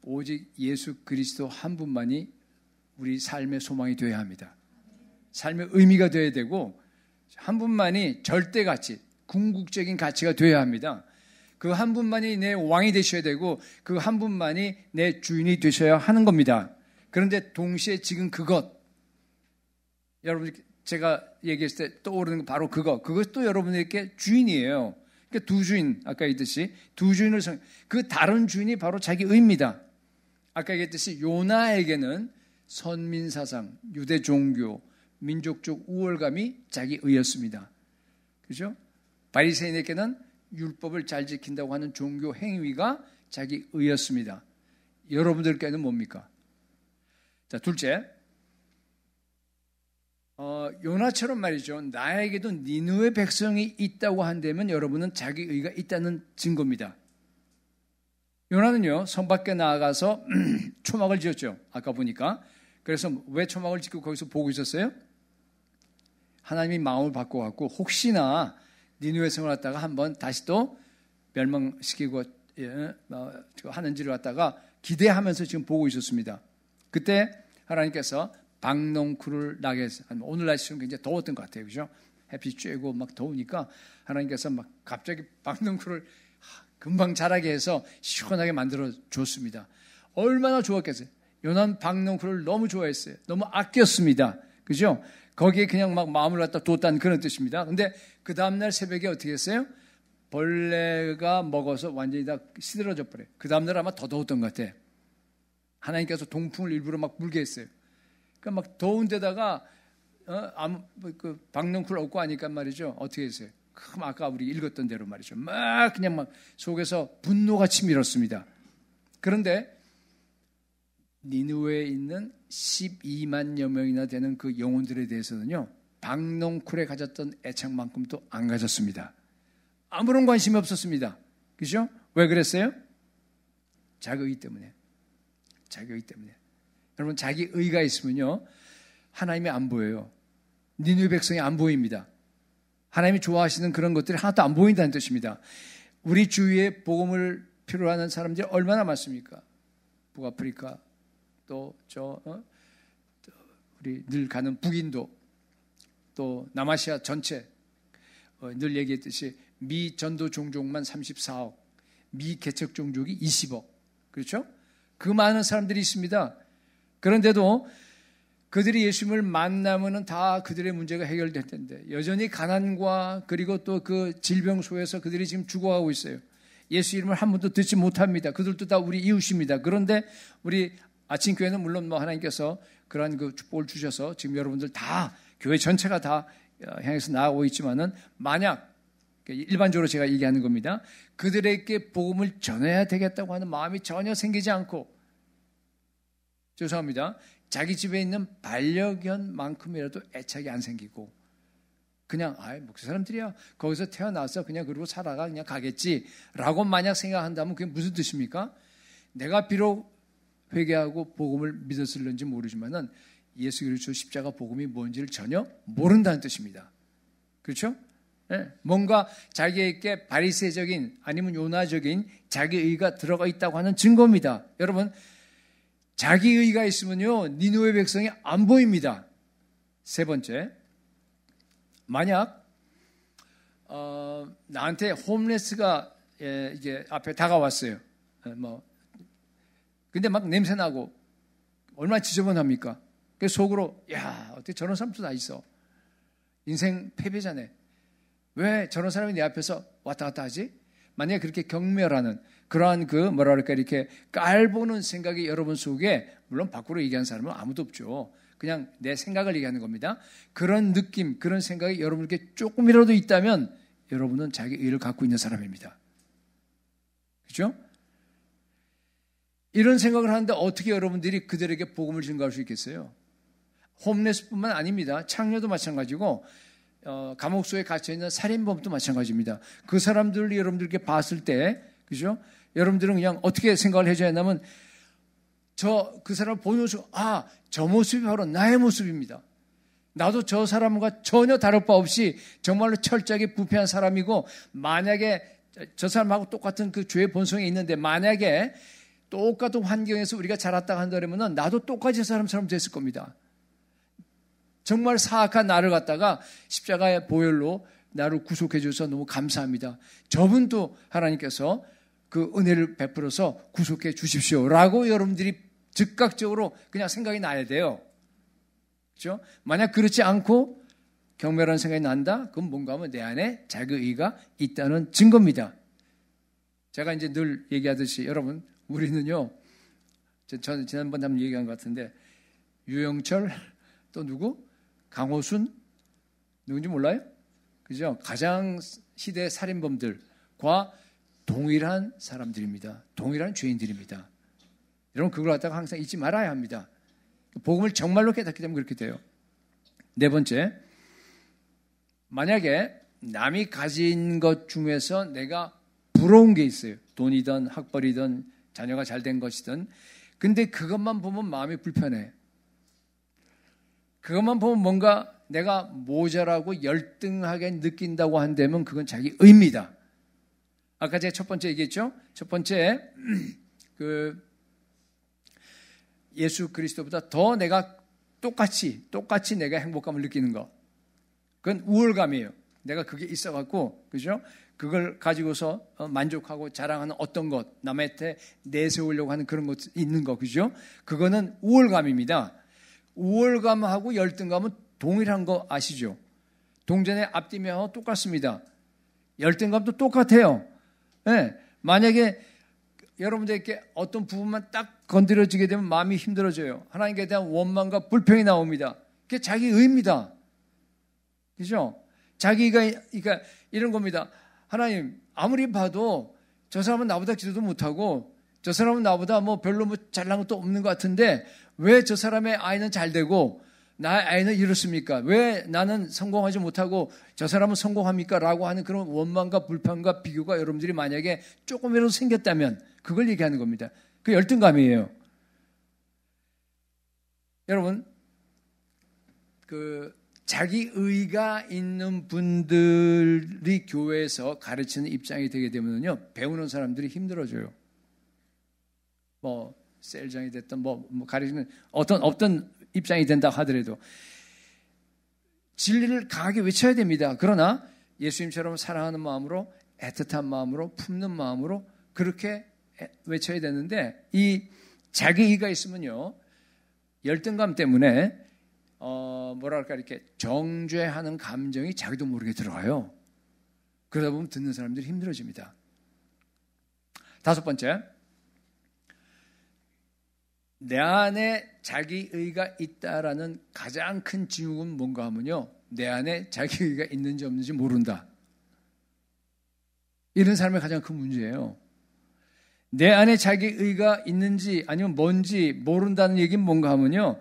오직 예수 그리스도 한 분만이 우리 삶의 소망이 되어야 합니다. 삶의 의미가 되어야 되고 한 분만이 절대 가치, 궁극적인 가치가 되어야 합니다. 그 한 분만이 내 왕이 되셔야 되고 그 한 분만이 내 주인이 되셔야 하는 겁니다. 그런데 동시에 지금 그것, 여러분 제가 얘기했을 때 떠오르는 거 바로 그것도 여러분에게 주인이에요. 그러니까 두 주인, 아까 얘기했듯이 두 주인을 그 다른 주인이 바로 자기 의입니다. 아까 얘기했듯이 요나에게는 선민사상, 유대 종교, 민족적 우월감이 자기 의였습니다. 그죠? 바리새인에게는 율법을 잘 지킨다고 하는 종교 행위가 자기 의였습니다. 여러분들께는 뭡니까? 자, 둘째, 요나처럼 말이죠. 나에게도 니느웨 백성이 있다고 한다면 여러분은 자기 의가 있다는 증거입니다. 요나는요, 성 밖에 나아가서 초막을 지었죠. 아까 보니까. 그래서 왜 초막을 짓고 거기서 보고 있었어요? 하나님이 마음을 바꿔갖고 혹시나 니느웨 성을 갖다가 한번 다시 또 멸망시키고 하는지를 갖다가 기대하면서 지금 보고 있었습니다. 그때 하나님께서 박농쿨을 나게 해서, 오늘 날씨는 굉장히 더웠던 것 같아요. 그죠? 햇빛이 쬐고 막 더우니까 하나님께서 막 갑자기 박농쿨을 금방 자라게 해서 시원하게 만들어 줬습니다. 얼마나 좋았겠어요. 요나는 박농쿨을 너무 좋아했어요. 너무 아꼈습니다. 그죠? 거기에 그냥 막 마음을 갖다 뒀다는 그런 뜻입니다. 근데 그 다음날 새벽에 어떻게 했어요? 벌레가 먹어서 완전히 다 시들어져 버려요. 그 다음날 아마 더 더웠던 것 같아요. 하나님께서 동풍을 일부러 막 불게 했어요. 그러니까 막 더운 데다가 그 박농쿨 얻고 하니까 말이죠. 어떻게 했어요? 그럼 아까 우리 읽었던 대로 말이죠. 막 그냥 막 속에서 분노가 치밀었습니다. 그런데 니느웨에 있는 12만여 명이나 되는 그 영혼들에 대해서는요, 박농쿨에 가졌던 애착만큼도 안 가졌습니다. 아무런 관심이 없었습니다. 그죠? 왜 그랬어요? 자기 의 때문에. 자기 의 때문에. 여러분, 자기 의가 있으면요, 하나님이 안 보여요. 니느웨 백성이 안 보입니다. 하나님이 좋아하시는 그런 것들이 하나도 안 보인다는 뜻입니다. 우리 주위에 복음을 필요로 하는 사람들이 얼마나 많습니까? 북아프리카, 또 우리 늘 가는 북인도, 또 남아시아 전체, 늘 얘기했듯이 미 전도 종족만 34억, 미 개척 종족이 20억. 그렇죠? 그 많은 사람들이 있습니다. 그런데도 그들이 예수님을 만나면은 다 그들의 문제가 해결될 텐데 여전히 가난과 그리고 또 그 질병 속에서 그들이 지금 죽어가고 있어요. 예수 이름을 한 번도 듣지 못합니다. 그들도 다 우리 이웃입니다. 그런데 우리 아침 교회는 물론 뭐 하나님께서 그러한 그 축복을 주셔서 지금 여러분들 다 교회 전체가 다 향해서 나아오고 있지만은 만약 일반적으로 제가 얘기하는 겁니다. 그들에게 복음을 전해야 되겠다고 하는 마음이 전혀 생기지 않고, 죄송합니다, 자기 집에 있는 반려견만큼이라도 애착이 안 생기고 그냥 목사 사람들이야 거기서 태어나서 그냥 그러고 살아가 그냥 가겠지라고 만약 생각한다면 그게 무슨 뜻입니까? 내가 비록 회개하고 복음을 믿었을는지 모르지만은 예수 그리스도 십자가 복음이 뭔지를 전혀 모른다는 뜻입니다. 그렇죠? 네. 뭔가 자기에게 바리새적인 아니면 요나적인 자기의가 들어가 있다고 하는 증거입니다. 여러분, 자기의가 있으면요, 니느웨 백성이 안 보입니다. 세 번째, 만약 나한테 홈레스가 이게 앞에 다가왔어요. 근데 막 냄새 나고 얼마나 지저분합니까? 그래서 속으로 어떻게 저런 사람도 다 있어. 인생 패배자네. 왜 저런 사람이 내 앞에서 왔다 갔다 하지? 만약에 그렇게 경멸하는 그러한 이렇게 깔보는 생각이 여러분 속에, 물론 밖으로 얘기하는 사람은 아무도 없죠. 그냥 내 생각을 얘기하는 겁니다. 그런 느낌, 그런 생각이 여러분에게 조금이라도 있다면 여러분은 자기 의를 갖고 있는 사람입니다. 그렇죠? 이런 생각을 하는데 어떻게 여러분들이 그들에게 복음을 증거할 수 있겠어요? 홈레스뿐만 아닙니다. 창녀도 마찬가지고 감옥 속에 갇혀있는 살인범도 마찬가지입니다. 그 사람들을 여러분들께 봤을 때, 그죠? 여러분들은 그냥 어떻게 생각을 해줘야 한다면, 그 사람을 보는 순간, 저 모습이 바로 나의 모습입니다. 나도 저 사람과 전혀 다를 바 없이 정말로 철저하게 부패한 사람이고, 만약에 저 사람하고 똑같은 그 죄의 본성이 있는데, 만약에 똑같은 환경에서 우리가 자랐다고 한다면 나도 똑같이 저 사람처럼 됐을 겁니다. 정말 사악한 나를 갖다가 십자가의 보혈로 나를 구속해 주셔서 너무 감사합니다. 저분도 하나님께서 그 은혜를 베풀어서 구속해 주십시오라고 여러분들이 즉각적으로 그냥 생각이 나야 돼요. 그렇죠? 만약 그렇지 않고 경멸한 생각이 난다? 그럼 뭔가 하면 내 안에 자기의가 있다는 증거입니다. 제가 이제 늘 얘기하듯이 여러분, 우리는요, 저는 지난번에 한번 얘기한 것 같은데, 유영철, 또 누구? 강호순? 누군지 몰라요? 그죠? 가장 시대 살인범들과 동일한 사람들입니다. 동일한 죄인들입니다. 여러분, 그걸 갖다가 항상 잊지 말아야 합니다. 복음을 정말로 깨닫게 되면 그렇게 돼요. 네 번째, 만약에 남이 가진 것 중에서 내가 부러운 게 있어요. 돈이든 학벌이든 자녀가 잘 된 것이든. 근데 그것만 보면 마음이 불편해. 그것만 보면 뭔가 내가 모자라고 열등하게 느낀다고 한다면 그건 자기 의입니다. 아까 제가 첫 번째 얘기했죠? 첫 번째, 예수 그리스도보다 더 내가 똑같이 내가 행복감을 느끼는 것. 그건 우월감이에요. 내가 그게 있어갖고, 그죠? 그걸 가지고서 만족하고 자랑하는 어떤 것, 남한테 내세우려고 하는 그런 것 있는 거, 그죠? 그거는 우월감입니다. 우월감하고 열등감은 동일한 거 아시죠? 동전의 앞뒤면하고 똑같습니다. 열등감도 똑같아요. 네, 만약에 여러분들에게 어떤 부분만 딱 건드려지게 되면 마음이 힘들어져요. 하나님께 대한 원망과 불평이 나옵니다. 그게 자기 의입니다. 그죠? 자기가, 그러니까 이런 겁니다. 하나님, 아무리 봐도 저 사람은 나보다 기도도 못하고 저 사람은 나보다 뭐 별로 뭐 잘난 것도 없는 것 같은데 왜 저 사람의 아이는 잘 되고 나의 아이는 이렇습니까? 왜 나는 성공하지 못하고 저 사람은 성공합니까? 라고 하는 그런 원망과 불평과 비교가 여러분들이 만약에 조금이라도 생겼다면 그걸 얘기하는 겁니다. 그 열등감이에요. 여러분, 자기 의가 있는 분들이 교회에서 가르치는 입장이 되게 되면요, 배우는 사람들이 힘들어져요. 뭐 셀장이 됐든 뭐 가르치는 어떤 입장이 된다 하더라도 진리를 강하게 외쳐야 됩니다. 그러나 예수님처럼 사랑하는 마음으로, 애틋한 마음으로, 품는 마음으로 그렇게 외쳐야 되는데, 이 자기의가 있으면요, 열등감 때문에 뭐랄까 이렇게 정죄하는 감정이 자기도 모르게 들어와요. 그러다 보면 듣는 사람들이 힘들어집니다. 다섯 번째, 내 안에 자기의가 있다라는 가장 큰 징후는 뭔가 하면요, 내 안에 자기의가 있는지 없는지 모른다. 이런 사람의 가장 큰 문제예요. 내 안에 자기의가 있는지 아니면 뭔지 모른다는 얘기는 뭔가 하면요,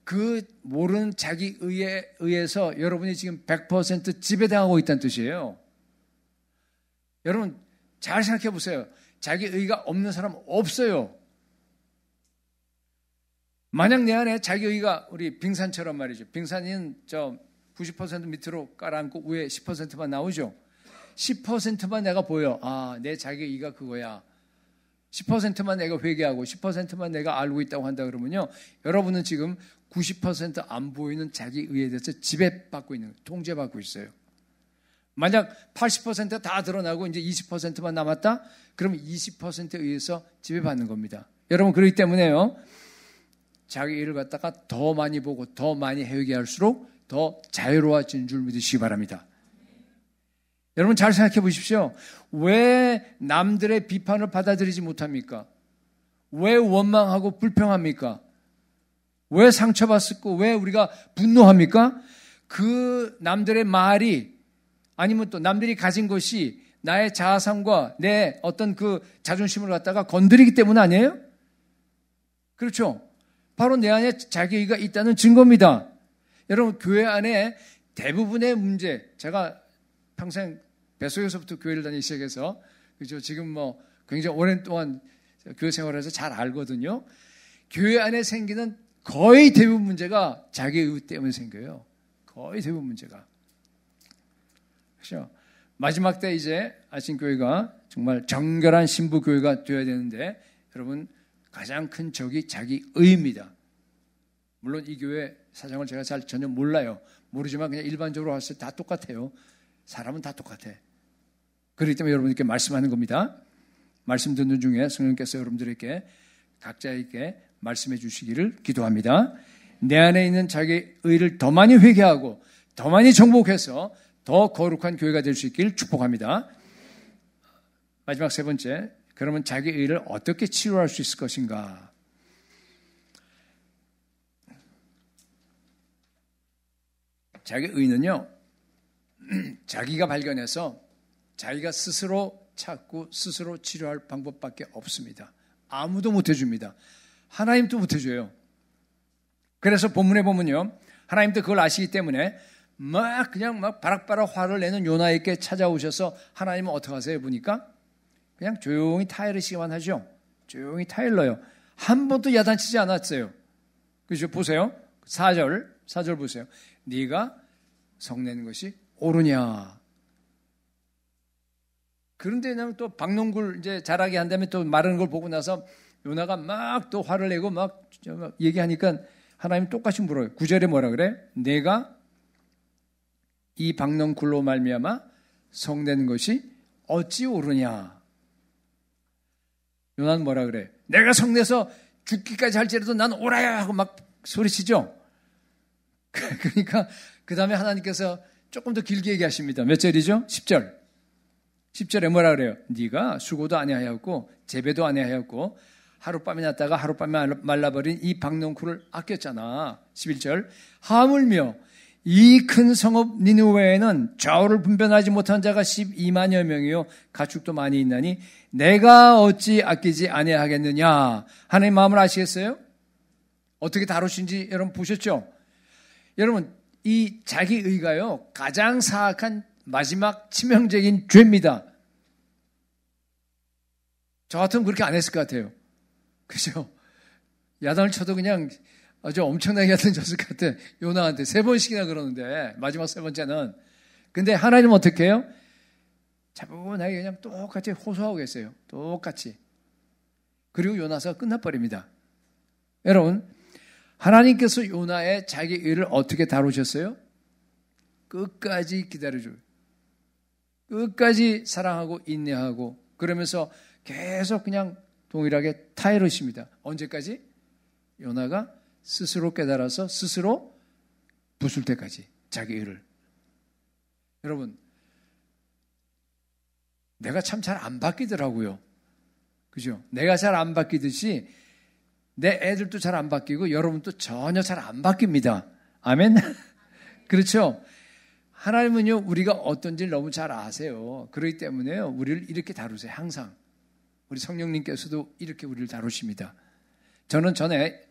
그 모르는 자기의에 의해서 여러분이 지금 100% 지배당하고 있다는 뜻이에요. 여러분 잘 생각해 보세요. 자기의가 없는 사람 없어요. 만약 내 안에 자기의가, 우리 빙산처럼 말이죠. 빙산은 90% 밑으로 깔아앉고 위에 10%만 나오죠. 10%만 내가 보여. 아, 내 자기의가 그거야. 10%만 내가 회개하고 10%만 내가 알고 있다고 한다 그러면요, 여러분은 지금 90% 안 보이는 자기의에 대해서 지배받고 있는, 통제받고 있어요. 만약 80% 다 드러나고 이제 20%만 남았다? 그럼 20%에 의해서 지배받는 겁니다. 여러분, 그렇기 때문에요, 자기 일을 갖다가 더 많이 보고 더 많이 회개할수록 더 자유로워지는 줄 믿으시기 바랍니다. 여러분 잘 생각해 보십시오. 왜 남들의 비판을 받아들이지 못합니까? 왜 원망하고 불평합니까? 왜 상처받았고 왜 우리가 분노합니까? 그 남들의 말이, 아니면 또 남들이 가진 것이 나의 자아상과 내 어떤 그 자존심을 갖다가 건드리기 때문 아니에요? 그렇죠? 바로 내 안에 자기의가 있다는 증거입니다. 여러분, 교회 안에 대부분의 문제, 제가 평생 뱃속에서부터 교회를 다니기 시작해서, 그죠? 지금 뭐 굉장히 오랜 동안 교회 생활을 해서 잘 알거든요. 교회 안에 생기는 거의 대부분 문제가 자기의 때문에 생겨요. 거의 대부분 문제가. 그렇죠? 마지막 때 이제 아침교회가 정말 정결한 신부교회가 되어야 되는데, 여러분 가장 큰 적이 자기의입니다. 물론 이 교회 사정을 제가 잘 전혀 몰라요. 모르지만 그냥 일반적으로 봤을 때 다 똑같아요. 사람은 다 똑같아. 그렇기 때문에 여러분께 말씀하는 겁니다. 말씀 듣는 중에 성령께서 여러분들에게 각자에게 말씀해 주시기를 기도합니다. 내 안에 있는 자기의 의를 더 많이 회개하고 더 많이 정복해서 더 거룩한 교회가 될 수 있기를 축복합니다. 마지막 세 번째, 그러면 자기의 의를 어떻게 치료할 수 있을 것인가? 자기의 의는요, 자기가 발견해서 자기가 스스로 찾고 스스로 치료할 방법밖에 없습니다. 아무도 못 해줍니다. 하나님도 못 해줘요. 그래서 본문에 보면요, 하나님도 그걸 아시기 때문에 그냥 바락바락 화를 내는 요나에게 찾아오셔서 하나님은 어떻게 하세요? 보니까 그냥 조용히 타이르시기만 하죠. 조용히 타일러요. 한 번도 야단치지 않았어요. 그죠? 보세요. 4절 보세요. 네가 성내는 것이 옳으냐. 그런데 그냥 또 박농굴 이제 자라게 한 다음에 또 마르는 걸 보고 나서 요나가 막 또 화를 내고 막 얘기하니까 하나님 똑같이 물어요. 9절에 뭐라 그래? 내가 이 박농굴로 말미암아 성내는 것이 어찌 옳으냐. 요나는 뭐라 그래? 내가 성내서 죽기까지 할지라도 난 옳아야 하고 막 소리치죠. 그러니까 그 다음에 하나님께서 조금 더 길게 얘기하십니다. 몇 절이죠? 10절에 뭐라 그래요? 네가 수고도 아니하였고 재배도 아니하였고 하룻밤이 났다가 하룻밤에 말라버린 이 박농쿨을 아꼈잖아. 11절 하물며 이 큰 성읍 니느웨에는 좌우를 분별하지 못한 자가 12만여 명이요 가축도 많이 있나니 내가 어찌 아끼지 아니하겠느냐. 하나님 마음을 아시겠어요? 어떻게 다루신지 여러분 보셨죠? 여러분 이 자기의가요 가장 사악한 마지막 치명적인 죄입니다. 저 같으면 그렇게 안 했을 것 같아요. 그죠? 야단을 쳐도 그냥 아주 엄청나게 야단 쳤을 것 같아. 요나한테 3번씩이나 그러는데 마지막 3번째는. 근데 하나님은 어떻게 해요? 차분하게 그냥 똑같이 호소하고 계세요. 똑같이. 그리고 요나서가 끝나버립니다. 여러분 하나님께서 요나의 자기 일을 어떻게 다루셨어요? 끝까지 기다려줘요. 끝까지 사랑하고 인내하고 그러면서 계속 그냥 동일하게 타이르십니다. 언제까지? 요나가 스스로 깨달아서 스스로 부술 때까지 자기 일을. 여러분 내가 참 잘 안 바뀌더라고요. 그죠? 내가 잘 안 바뀌듯이 내 애들도 잘 안 바뀌고 여러분도 전혀 잘 안 바뀝니다. 아멘? 그렇죠? 하나님은요 우리가 어떤지를 너무 잘 아세요. 그렇기 때문에요 우리를 이렇게 다루세요. 항상 우리 성령님께서도 이렇게 우리를 다루십니다. 저는 전에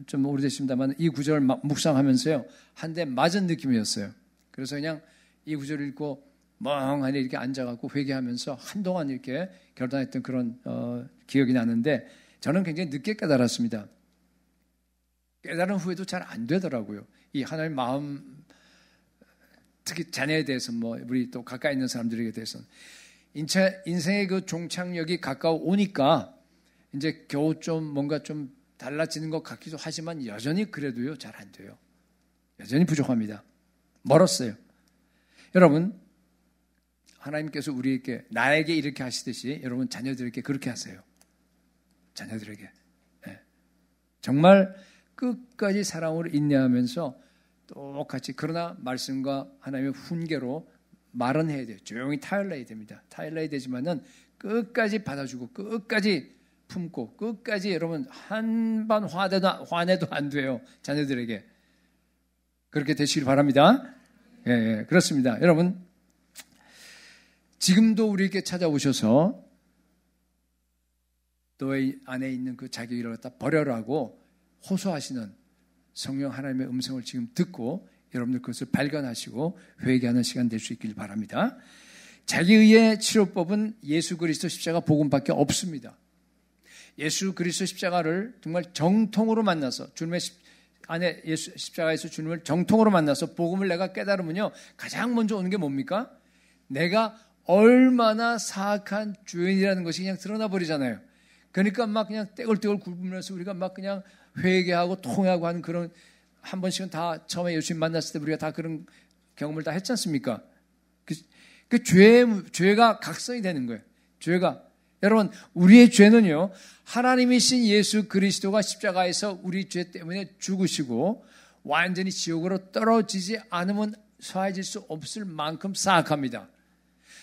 좀 오래됐습니다만 이 구절을 묵상하면서요 한 대 맞은 느낌이었어요. 그래서 그냥 이 구절을 읽고 멍하니 이렇게 앉아갖고 회개하면서 한동안 이렇게 결단했던 그런 기억이 나는데 저는 굉장히 늦게 깨달았습니다. 깨달은 후에도 잘 안 되더라고요. 이 하나님 마음, 특히 자녀에 대해서 우리 또 가까이 있는 사람들에게 대해서는 인생의 그 종착역이 가까워오니까 이제 겨우 좀 뭔가 좀 달라지는 것 같기도 하지만 여전히 그래도요 잘 안 돼요. 여전히 부족합니다. 멀었어요. 여러분 하나님께서 우리에게 나에게 이렇게 하시듯이 여러분 자녀들에게 그렇게 하세요. 자녀들에게 정말 끝까지 사랑으로 인내하면서 똑같이 그러나 말씀과 하나님의 훈계로 말은 해야 돼요. 조용히 타일러야 됩니다. 타일러야 되지만은 끝까지 받아주고 끝까지 품고 끝까지 여러분 한번 화내도 안 돼요. 자녀들에게 그렇게 되시길 바랍니다. 예, 그렇습니다. 여러분 지금도 우리에게 찾아오셔서 너의 안에 있는 그 자기 일을 갖다 버려라고 호소하시는 성령 하나님의 음성을 지금 듣고 여러분들 그것을 발견하시고 회개하는 시간 될 수 있길 바랍니다. 자기의 치료법은 예수 그리스도 십자가 복음밖에 없습니다. 예수 그리스도 십자가를 정말 정통으로 만나서 주님의 안에 예수 십자가에서 주님을 정통으로 만나서 복음을 내가 깨달으면요 가장 먼저 오는 게 뭡니까? 내가 얼마나 사악한 죄인이라는 것이 그냥 드러나 버리잖아요. 그러니까 막 그냥 떼굴떼굴 굴면서 우리가 막 그냥 회개하고 통회하고 하는 그런 한 번씩은 다 처음에 예수님 만났을 때 우리가 다 그런 경험을 다 했지 않습니까? 그 죄가 각성이 되는 거예요. 죄가. 여러분, 우리의 죄는요, 하나님이신 예수 그리스도가 십자가에서 우리 죄 때문에 죽으시고 완전히 지옥으로 떨어지지 않으면 사해질 수 없을 만큼 사악합니다.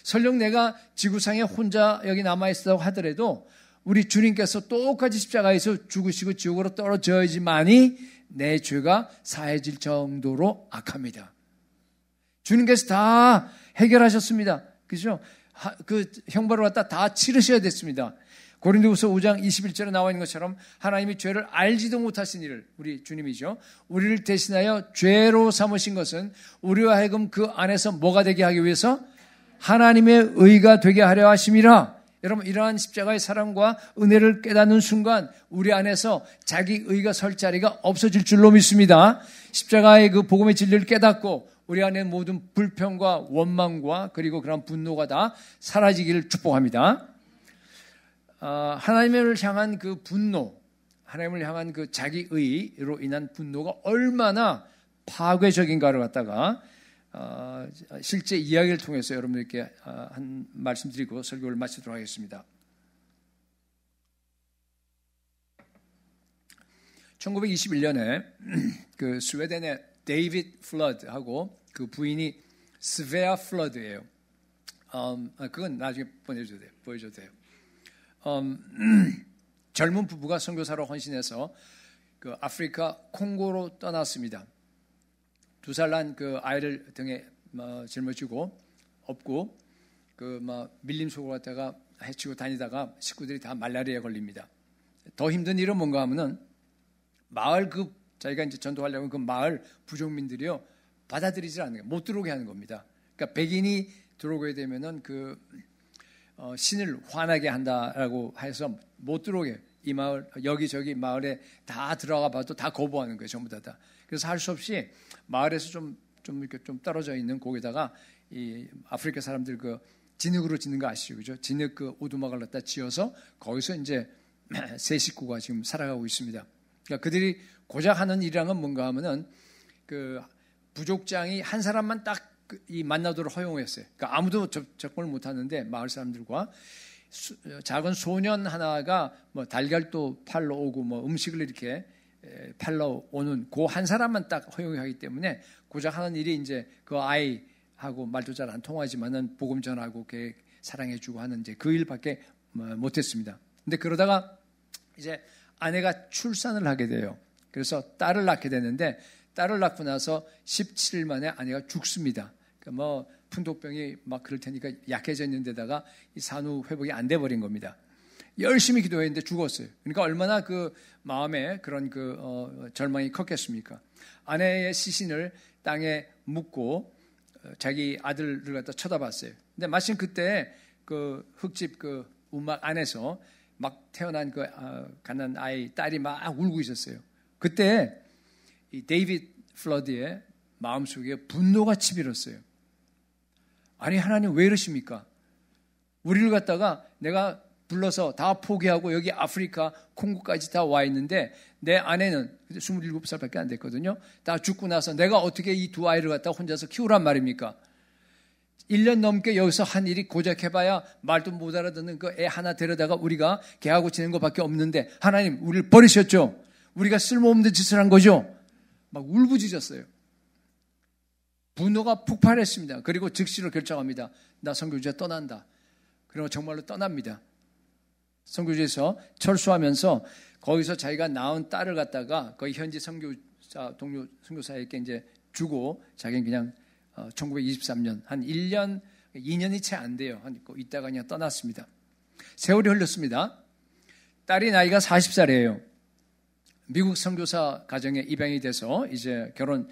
설령 내가 지구상에 혼자 여기 남아있다고 하더라도 우리 주님께서 똑같이 십자가에서 죽으시고 지옥으로 떨어져야지만이 내 죄가 사해질 정도로 악합니다. 주님께서 다 해결하셨습니다. 그죠? 그 형벌을 갖다 다 치르셔야 됐습니다. 고린도후서 5장 21절에 나와 있는 것처럼 하나님이 죄를 알지도 못하신 이를, 우리 주님이죠, 우리를 대신하여 죄로 삼으신 것은 우리와 하여금 그 안에서 뭐가 되게 하기 위해서 하나님의 의가 되게 하려 하심이라. 여러분, 이러한 십자가의 사랑과 은혜를 깨닫는 순간 우리 안에서 자기 의가 설 자리가 없어질 줄로 믿습니다. 십자가의 그 복음의 진리를 깨닫고 우리 안에 모든 불평과 원망과 그리고 그런 분노가 다 사라지기를 축복합니다. 하나님을 향한 그 분노, 하나님을 향한 그 자기 의로 인한 분노가 얼마나 파괴적인가를 갖다가 실제 이야기를 통해서 여러분들께 한 말씀드리고 설교를 마치도록 하겠습니다. 1921년에 그 스웨덴의 데이빗 플러드하고 그 부인이 스베아 플러드예요. 그건 나중에 보여줘도 돼요. 젊은 부부가 선교사로 헌신해서 그 아프리카 콩고로 떠났습니다. 2살 난 그 아이를 등에 짊어지고 업고 그 밀림 속으로 갔다가 헤치고 다니다가 식구들이 다 말라리아에 걸립니다. 더 힘든 일은 뭔가 하면은 마을 그 자기가 이제 전도하려고 그 마을 부족민들이요 받아들이질 않는 거예요. 못 들어오게 하는 겁니다. 그러니까 백인이 들어오게 되면은 그 신을 화나게 한다라고 해서 못 들어오게, 이 마을 여기저기 마을에 다 들어가 봐도 다 거부하는 거예요. 전부 다. 그래서 할 수 없이 마을에서 좀 이렇게 좀 떨어져 있는 곳에다가 이 아프리카 사람들 그 진흙으로 짓는 거 아시죠? 그죠? 진흙 그 오두막을 갖다 지어서 거기서 이제 세 식구가 지금 살아가고 있습니다. 그러니까 그들이 고작 하는 일이랑은 뭔가 하면은 그 부족장이 한 사람만 딱 이 만나도록 허용했어요. 그러니까 아무도 접근을 못 하는데 마을 사람들과 작은 소년 하나가 뭐 달걀도 팔러 오고 뭐 음식을 이렇게 팔러 오는 그 한 사람만 딱 허용하기 때문에 고작 하는 일이 이제 그 아이하고 말도 잘 안 통하지만은 복음 전하고 사랑해주고 하는 이제 그 일밖에 못했습니다. 근데 그러다가 이제 아내가 출산을 하게 돼요. 그래서 딸을 낳게 되는데 딸을 낳고 나서 17일 만에 아내가 죽습니다. 그러니까 뭐 풍토병이 막 그럴 테니까 약해져 있는 데다가 이 산후 회복이 안 돼 버린 겁니다. 열심히 기도했는데 죽었어요. 그러니까 얼마나 그 마음에 그런 그 절망이 컸겠습니까? 아내의 시신을 땅에 묻고 자기 아들을 갖다 쳐다봤어요. 근데 마침 그때 그 흙집 그 움막 안에서 막 태어난 그 갓난 아이 딸이 막 울고 있었어요. 그때 이 데이빗 플러드의 마음속에 분노가 치밀었어요. 아니, 하나님 왜 이러십니까? 우리를 갖다가 내가 불러서 다 포기하고 여기 아프리카 콩고까지 다 와 있는데 내 아내는 27살밖에 안 됐거든요. 다 죽고 나서 내가 어떻게 이 두 아이를 갖다 혼자서 키우란 말입니까? 1년 넘게 여기서 한 일이 고작 해봐야 말도 못 알아듣는 그 애 하나 데려다가 우리가 걔하고 지낸 것밖에 없는데 하나님 우리를 버리셨죠? 우리가 쓸모없는 짓을 한 거죠? 막 울부짖었어요. 분노가 폭발했습니다. 그리고 즉시로 결정합니다. 나 선교지에 떠난다. 그리고 정말로 떠납니다. 선교지에서 철수하면서 거기서 자기가 낳은 딸을 갖다가 거기 현지 선교사 동료 선교사에게 이제 주고 자기는 그냥 1923년 한 1년 2년이 채 안 돼요. 이따가 그냥 떠났습니다. 세월이 흘렀습니다. 딸이 나이가 40살이에요. 미국 선교사 가정에 입양이 돼서 이제 결혼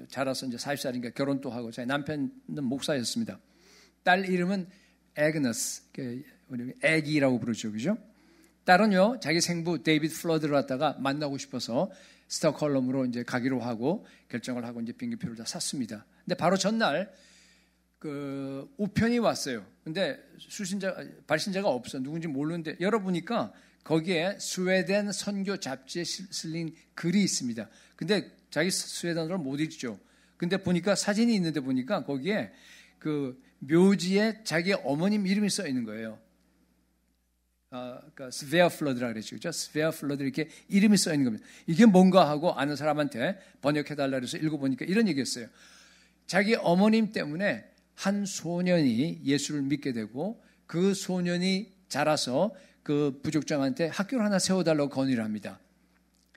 자라서 이제 40살이니까 결혼도 하고 자기 남편은 목사였습니다. 딸 이름은 애그너스, 우리 애기라고 부르죠, 그죠? 딸은요 자기 생부 데이빗 플러드를 갖다가 만나고 싶어서 스톡홀름으로 이제 가기로 하고 결정을 하고 이제 비행기표를 다 샀습니다. 근데 바로 전날 그 우편이 왔어요. 근데 발신자가 없어. 누군지 모르는데 열어보니까 거기에 스웨덴 선교 잡지에 실린 글이 있습니다. 근데 자기 스웨덴어를 못 읽죠. 근데 보니까 사진이 있는데 보니까 거기에 그 묘지에 자기 어머님 이름이 써 있는 거예요. 그러니까 스베아 플러드라 그랬죠. 그렇죠? 스베아 플러드 이렇게 이름이 써 있는 겁니다. 이게 뭔가 하고 아는 사람한테 번역해달라 그래서 읽어보니까 이런 얘기였어요. 자기 어머님 때문에 한 소년이 예수를 믿게 되고 그 소년이 자라서 그 부족장한테 학교를 하나 세워달라고 건의를 합니다.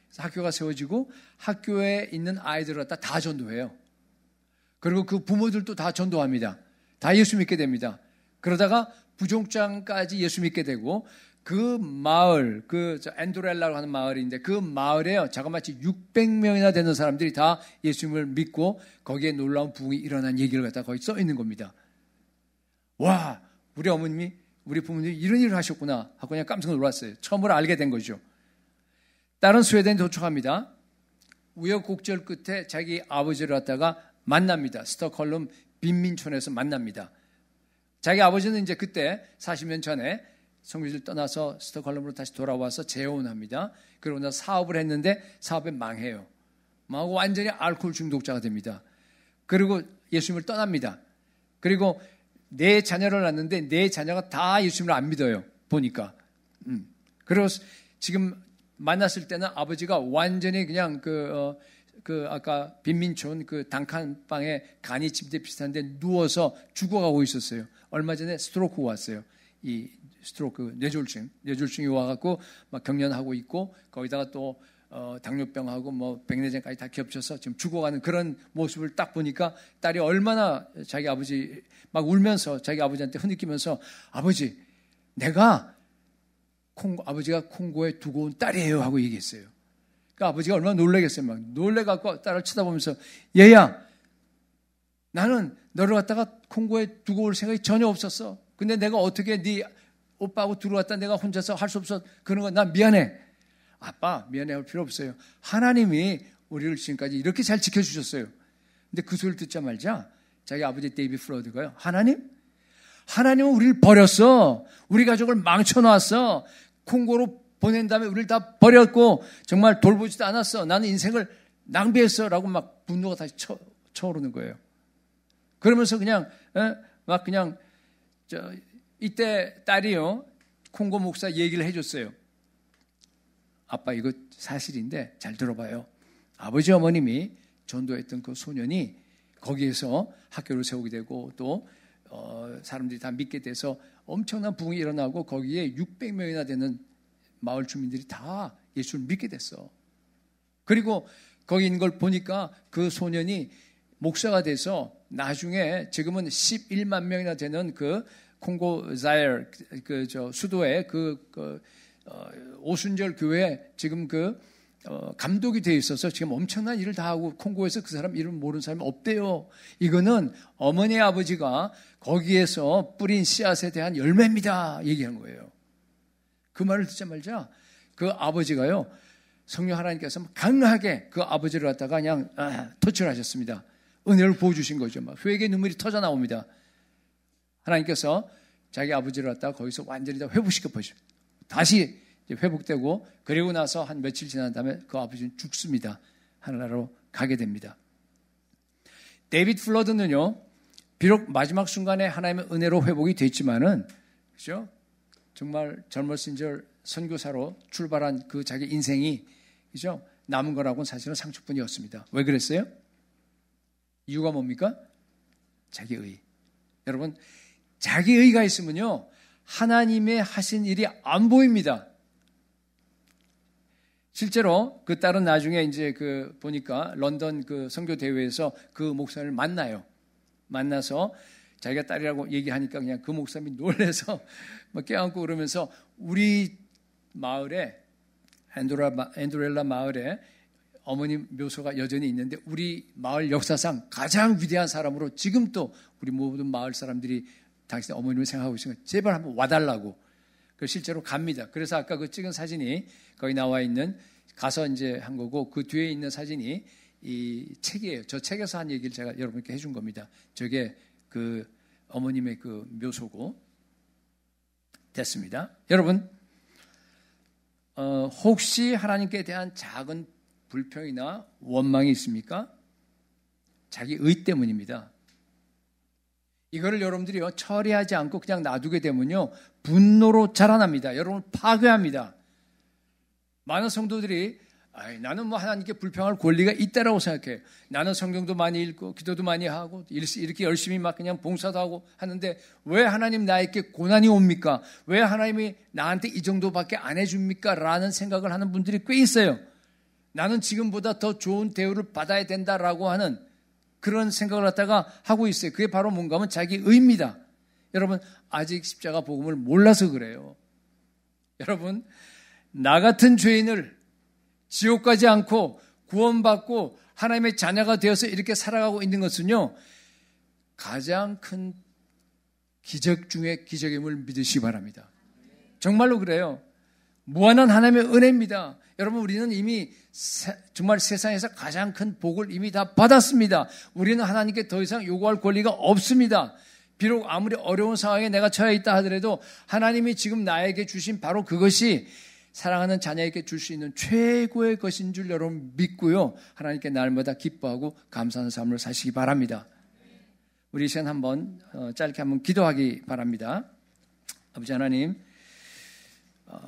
그래서 학교가 세워지고 학교에 있는 아이들을 갖다 다 전도해요. 그리고 그 부모들도 다 전도합니다. 다 예수 믿게 됩니다. 그러다가 부족장까지 예수 믿게 되고 그 마을, 엔도렐라라고 하는 마을인데 그 마을에요, 자그마치 600명이나 되는 사람들이 다 예수님을 믿고 거기에 놀라운 부흥이 일어난 얘기를 갖다 거기 써 있는 겁니다. 와, 우리 어머님이, 우리 부모님이 이런 일을 하셨구나 하고 그냥 깜짝 놀랐어요. 처음으로 알게 된 거죠. 딸은 스웨덴에 도착합니다. 우여곡절 끝에 자기 아버지를 갖다가 만납니다. 스톡홀름 빈민촌에서 만납니다. 자기 아버지는 이제 그때 40년 전에 성교지를 떠나서 스톡홀름으로 다시 돌아와서 재혼합니다. 그러고 나서 사업을 했는데 사업에 망해요. 망하고 완전히 알코올 중독자가 됩니다. 그리고 예수님을 떠납니다. 그리고 4자녀를 낳았는데 4자녀가 다 예수님을 안 믿어요. 보니까. 그리고 지금 만났을 때는 아버지가 완전히 그냥 아까 빈민촌 그 단칸방에 간이 침대 비슷한데 누워서 죽어가고 있었어요. 얼마 전에 스트로크가 왔어요. 이 스트로크, 뇌졸중이 와갖고 막 경련하고 있고 거기다가 또 당뇨병하고 뭐 백내장까지 다 겹쳐서 지금 죽어가는 그런 모습을 딱 보니까 딸이 얼마나 자기 아버지 막 울면서 자기 아버지한테 흐느끼면서 아버지, 내가 아버지가 콩고에 두고 온 딸이에요 하고 얘기했어요. 그러니까 아버지가 얼마나 놀라겠어요. 막 놀래갖고 딸을 쳐다보면서 얘야, 나는 너를 갖다가 콩고에 두고 올 생각이 전혀 없었어. 근데 내가 어떻게 네 오빠하고 들어왔다 내가 혼자서 할 수 없어. 그런 거 난 미안해. 아빠 미안해할 필요 없어요. 하나님이 우리를 지금까지 이렇게 잘 지켜주셨어요. 근데 그 소리를 듣자마자 자기 아버지 데이비드 플러드가요, 하나님은 우리를 버렸어. 우리 가족을 망쳐놨어. 콩고로 보낸 다음에 우리를 다 버렸고 정말 돌보지도 않았어. 나는 인생을 낭비했어 라고 막 분노가 다시 쳐오르는 거예요. 그러면서 그냥 이때 딸이요, 콩고 목사 얘기를 해줬어요. 아빠 이거 사실인데 잘 들어봐요. 아버지 어머님이 전도했던 그 소년이 거기에서 학교를 세우게 되고 또 사람들이 다 믿게 돼서 엄청난 부흥이 일어나고 거기에 600명이나 되는 마을 주민들이 다 예수를 믿게 됐어. 그리고 거기 있는 걸 보니까 그 소년이 목사가 돼서 나중에 지금은 11만 명이나 되는 그 콩고 자이어 수도의 오순절 교회 지금 감독이 되어 있어서 지금 엄청난 일을 다 하고 콩고에서 그 사람 이름 모르는 사람이 없대요. 이거는 어머니 아버지가 거기에서 뿌린 씨앗에 대한 열매입니다. 얘기한 거예요. 그 말을 듣자마자 그 아버지가요, 성령 하나님께서 강하게 그 아버지를 갖다가 그냥 터치를 하셨습니다. 은혜를 부어주신 거죠. 막 회개의 눈물이 터져 나옵니다. 하나님께서 자기 아버지를 갖다가 거기서 완전히 다 회복시켜 보십니다. 다시 회복되고 그리고 나서 한 며칠 지난 다음에 그 아버지는 죽습니다. 하늘나라로 가게 됩니다. 데이비드 플러드는요, 비록 마지막 순간에 하나님의 은혜로 회복이 됐지만은, 그죠? 정말 젊었을 절 선교사로 출발한 그 자기 인생이, 그죠? 남은 거라고는 사실은 상처뿐이었습니다. 왜 그랬어요? 이유가 뭡니까? 자기의. 여러분, 자기의가 있으면요, 하나님의 하신 일이 안 보입니다. 실제로 그 딸은 나중에 이제 보니까 런던 선교 대회에서 그 목사를 만나요. 만나서 자기가 딸이라고 얘기하니까 그냥 그 목사님이 놀래서 막 껴안고 그러면서 우리 마을에, 엔도렐라 마을에 어머님 묘소가 여전히 있는데 우리 마을 역사상 가장 위대한 사람으로 지금 또 우리 모든 마을 사람들이 당신 어머님을 생각하고 있으니까 제발 한번 와달라고. 실제로 갑니다. 그래서 아까 그 찍은 사진이 거기 나와 있는, 가서 이제 한 거고, 그 뒤에 있는 사진이 이 책이에요. 저 책에서 한 얘기를 제가 여러분께 해준 겁니다. 저게 그 어머님의 그 묘소고 됐습니다. 여러분, 혹시 하나님께 대한 작은 불평이나 원망이 있습니까? 자기 의 때문입니다. 이거를 여러분들이요, 처리하지 않고 그냥 놔두게 되면요, 분노로 자라납니다. 여러분을 파괴합니다. 많은 성도들이 나는 뭐 하나님께 불평할 권리가 있다라고 생각해요. 나는 성경도 많이 읽고 기도도 많이 하고 이렇게 열심히 막 그냥 봉사도 하고 하는데 왜 하나님 나에게 고난이 옵니까? 왜 하나님이 나한테 이 정도밖에 안 해줍니까? 라는 생각을 하는 분들이 꽤 있어요. 나는 지금보다 더 좋은 대우를 받아야 된다라고 하는 그런 생각을 갖다가 하고 있어요. 그게 바로 뭔가 하면 자기 의입니다. 여러분, 아직 십자가 복음을 몰라서 그래요. 여러분, 나 같은 죄인을 지옥 가지 않고 구원받고 하나님의 자녀가 되어서 이렇게 살아가고 있는 것은요, 가장 큰 기적 중에 기적임을 믿으시기 바랍니다. 정말로 그래요. 무한한 하나님의 은혜입니다. 여러분, 우리는 이미 정말 세상에서 가장 큰 복을 이미 다 받았습니다. 우리는 하나님께 더 이상 요구할 권리가 없습니다. 비록 아무리 어려운 상황에 내가 처해 있다 하더라도 하나님이 지금 나에게 주신 바로 그것이 사랑하는 자녀에게 줄 수 있는 최고의 것인 줄 여러분 믿고요, 하나님께 날마다 기뻐하고 감사하는 삶을 사시기 바랍니다. 우리 이 시간 한번 짧게 한번 기도하기 바랍니다. 아버지 하나님,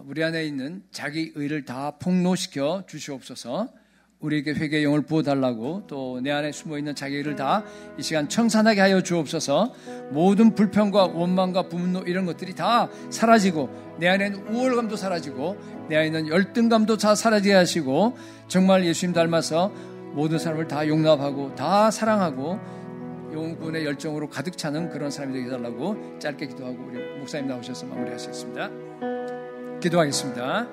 우리 안에 있는 자기 의를 다 폭로시켜 주시옵소서. 우리에게 회개의 영을 부어달라고, 또 내 안에 숨어있는 자기 의를 다 이 시간 청산하게 하여 주옵소서. 모든 불평과 원망과 분노 이런 것들이 다 사라지고, 내 안에 있는 우월감도 사라지고, 내 안에 있는 열등감도 다 사라지게 하시고, 정말 예수님 닮아서 모든 사람을 다 용납하고 다 사랑하고 영혼의 열정으로 가득 차는 그런 사람이 되게 해달라고 짧게 기도하고 우리 목사님 나오셔서 마무리하시겠습니다. 기도하겠습니다.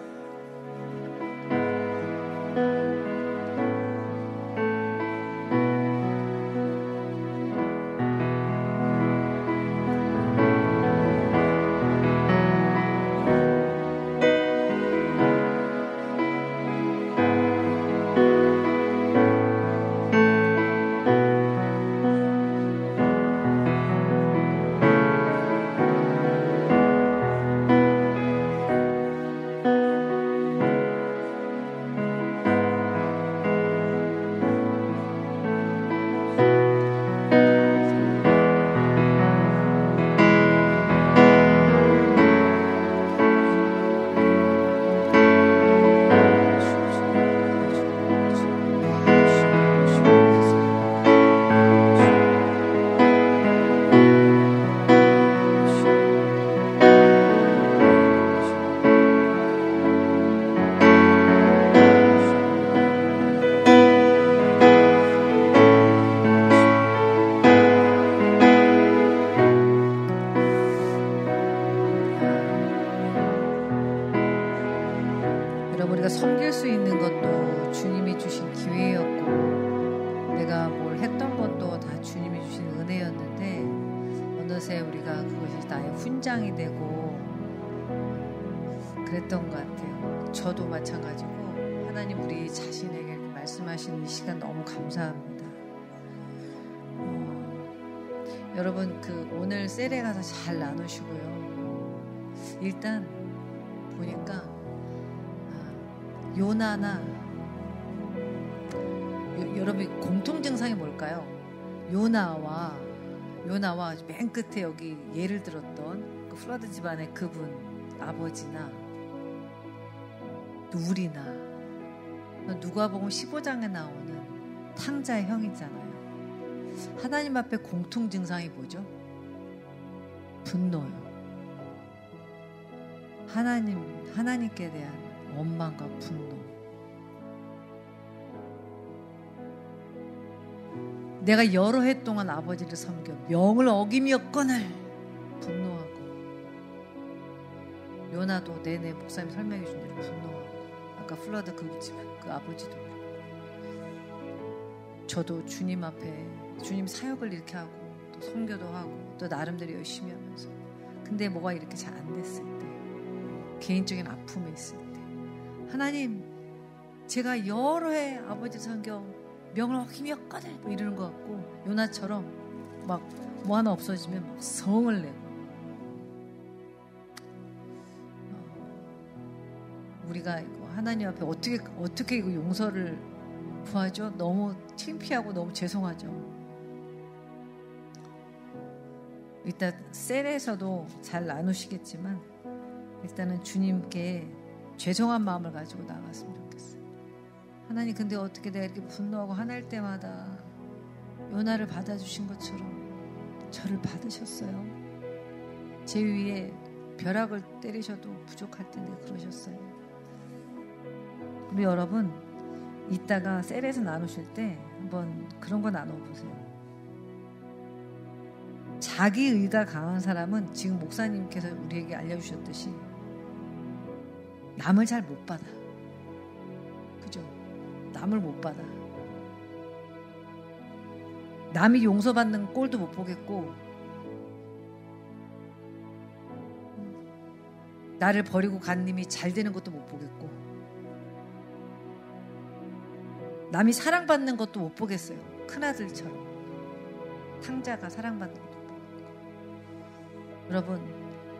우리가 섬길 수 있는 것도 주님이 주신 기회였고, 내가 뭘 했던 것도 다 주님이 주신 은혜였는데, 어느새 우리가 그것이 나의 훈장이 되고 그랬던 것 같아요. 저도 마찬가지고, 하나님 우리 자신에게 말씀하시는 이 시간 너무 감사합니다. 여러분, 오늘 셀에 가서 잘 나누시고요. 일단 보니까 요나나 여러분 공통 증상이 뭘까요? 요나와 맨 끝에 여기 예를 들었던 그 플라드 집안의 그분 아버지나 우리나 누가복음 15장에 나오는 탕자의 형이잖아요. 하나님 앞에 공통 증상이 뭐죠? 분노요. 하나님께 대한 원망과 분노. 내가 여러 해 동안 아버지를 섬겨 명을 어김이었거늘 분노하고, 요나도 내내 목사님 설명해 준 대로 분노하고, 아까 플러드 그 아버지도 그렇고, 저도 주님 앞에 주님 사역을 이렇게 하고 또 선교도 하고 또 나름대로 열심히 하면서, 근데 뭐가 이렇게 잘 안 됐을 때, 개인적인 아픔이 있을 때, 하나님 제가 여러 해 아버지 섬겨 명을 어김이었거든 뭐 이러는 것 같고, 요나처럼 막 뭐 하나 없어지면 막 성을 내고, 우리가 이거 하나님 앞에 어떻게 이거 용서를 구하죠? 너무 창피하고 너무 죄송하죠. 일단 셀에서도 잘 나누시겠지만, 일단은 주님께 죄송한 마음을 가지고 나갔으면 좋겠어요. 하나님, 근데 어떻게 내가 이렇게 분노하고 화날 때마다 요나를 받아주신 것처럼 저를 받으셨어요. 제 위에 벼락을 때리셔도 부족할 텐데 그러셨어요. 우리 여러분, 이따가 셀에서 나누실 때 한번 그런 거 나눠보세요. 자기 의가 강한 사람은 지금 목사님께서 우리에게 알려주셨듯이 남을 잘 못 받아. 그죠? 남을 못 받아. 남이 용서받는 꼴도 못 보겠고, 나를 버리고 간 님이 잘 되는 것도 못 보겠고, 남이 사랑받는 것도 못 보겠어요. 큰아들처럼 탕자가 사랑받는 것도 못 보겠고. 여러분,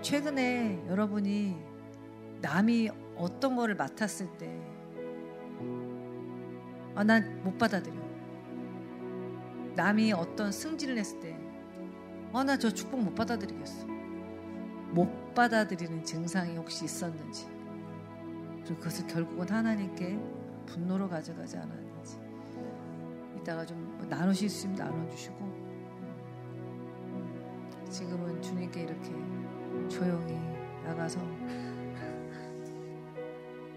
최근에 여러분이 남이 어떤 거를 맡았을 때 난 못 받아들여. 남이 어떤 승진을 했을 때 나 저 축복 못 받아들이겠어. 못 받아들이는 증상이 혹시 있었는지, 그리고 그것을 결국은 하나님께 분노로 가져가지 않았는지, 이따가 좀 나누실 수 있으면 나눠주시고, 지금은 주님께 이렇게 조용히 나가서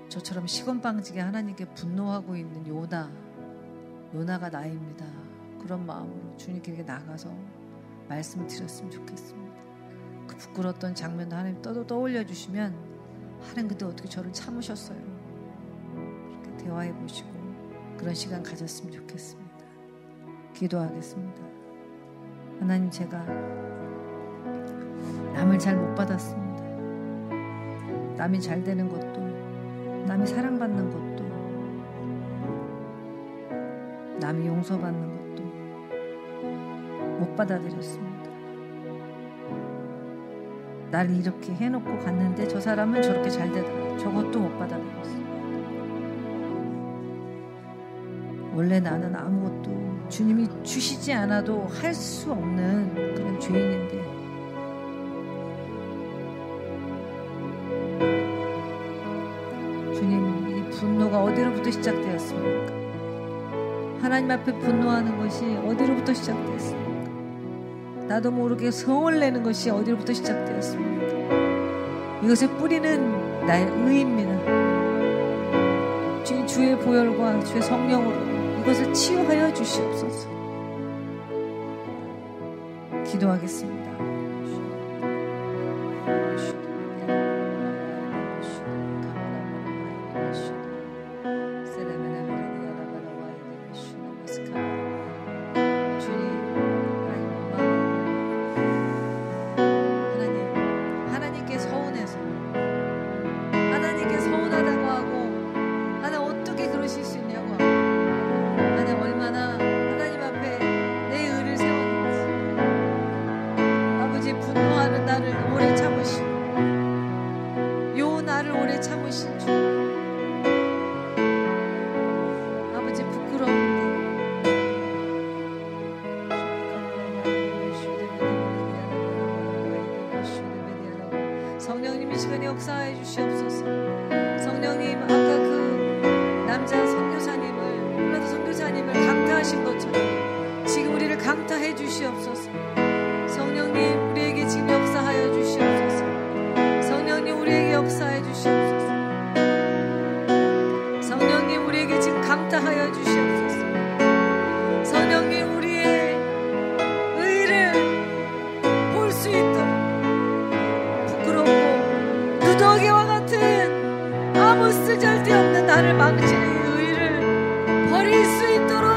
저처럼 시건방지게 하나님께 분노하고 있는 요나가 나입니다. 그런 마음으로 주님께 이렇게 나가서 말씀을 드렸으면 좋겠습니다. 그 부끄러웠던 장면도 하나님 떠올려 주시면, 하나님 그때 어떻게 저를 참으셨어요? 그렇게 대화해 보시고 그런 시간 가졌으면 좋겠습니다. 기도하겠습니다. 하나님, 제가 남을 잘 못 받았습니다. 남이 잘 되는 것도, 남이 사랑받는 것도, 남이 용서받는 것도 못 받아들였습니다. 나를 이렇게 해놓고 갔는데 저 사람은 저렇게 잘 되더라. 저것도 못 받아들였습니다. 원래 나는 아무것도 주님이 주시지 않아도 할 수 없는 그런 죄인인데, 주님, 이 분노가 어디로부터 시작되었습니까? 하나님 앞에 분노하는 것이 어디로부터 시작되었습니까? 나도 모르게 성을 내는 것이 어디로부터 시작되었습니까? 이것의 뿌리는 나의 의입니다. 주의 보혈과 주의 성령으로 이것을 치유하여 주시옵소서. 기도하겠습니다. 성령님, 이 시간에 역사해 주시옵소서. 성령님, 아까 그 남자 선교사님을, 플라도 선교사님을 강타하신 것처럼 지금 우리를 강타해 주시옵소서. 성령님, 우리에게 지금 역사하여 주시옵소서. 성령님, 우리에게 역사해 주시옵소서. 성령님, 우리에게 지금 강타하여 주시옵소서. 성령님, 우리의 의를 볼 수 있도록 부끄럽고 누더기와 같은 아무 쓰잘데없는 나를 망치는 의를 버릴 수 있도록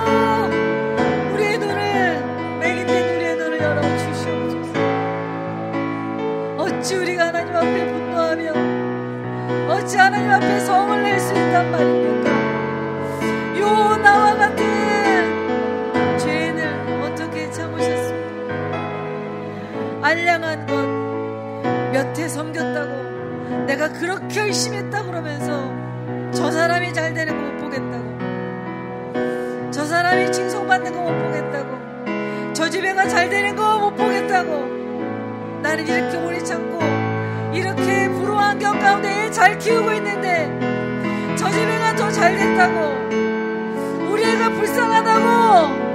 우리의 눈을, 매긴된 우리의 눈을 열어주시옵소서. 어찌 우리가 하나님 앞에 분노하며 어찌 하나님 앞에 성을 낼 수 있단 말입니까? 요나와 같은 죄인을 어떻게 참으셨습니까? 알량한 것 몇 해 섬겼다고, 내가 그렇게 열심히 했다고 그러면서 저 사람이 잘 되는 거 못 보겠다고, 저 사람이 칭송받는 거 못 보겠다고, 저 집애가 잘 되는 거 못 보겠다고, 나는 이렇게 오래 참고 이렇게 불우한 환경 가운데 잘 키우고 있는데 저 집애가 더 잘 됐다고, 우리 애가 불쌍하다고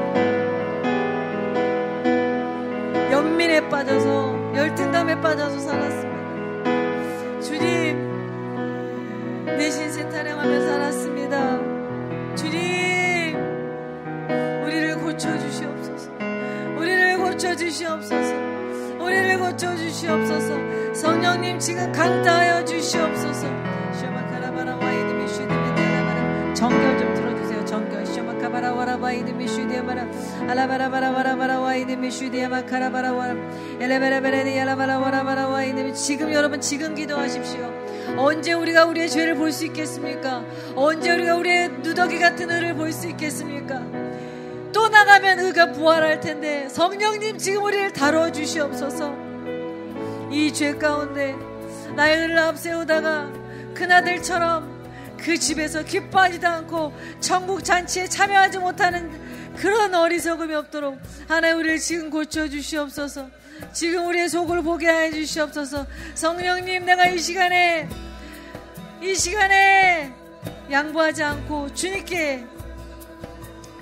연민에 빠져서, 열등감에 빠져서 살았습니다. 주님, 내 신세 타령하며 살았습니다. 주님, 우리를 고쳐주시옵소서. 우리를 고쳐주시옵소서. 우리를 고쳐주시옵소서. 성령님, 지금 강타하여 주시옵소서. 바라바이니 미슈디야마라 알라바라바라바라바라와이니 미슈디야마카라바라와 엘레베레베레니 알라바라바라바라와이니. 지금 여러분 지금 기도하십시오. 언제 우리가 우리의 죄를 볼 수 있겠습니까? 언제 우리가 우리의 누더기 같은 의를 볼 수 있겠습니까? 또 나가면 의가 부활할 텐데 성령님 지금 우리를 다뤄주시옵소서. 이 죄 가운데 나의 의를 앞세우다가 그나들처럼 그 집에서 기뻐하지도 않고 천국 잔치에 참여하지 못하는 그런 어리석음이 없도록 하나님 우리를 지금 고쳐주시옵소서. 지금 우리의 속을 보게 해주시옵소서. 성령님, 내가 이 시간에 양보하지 않고 주님께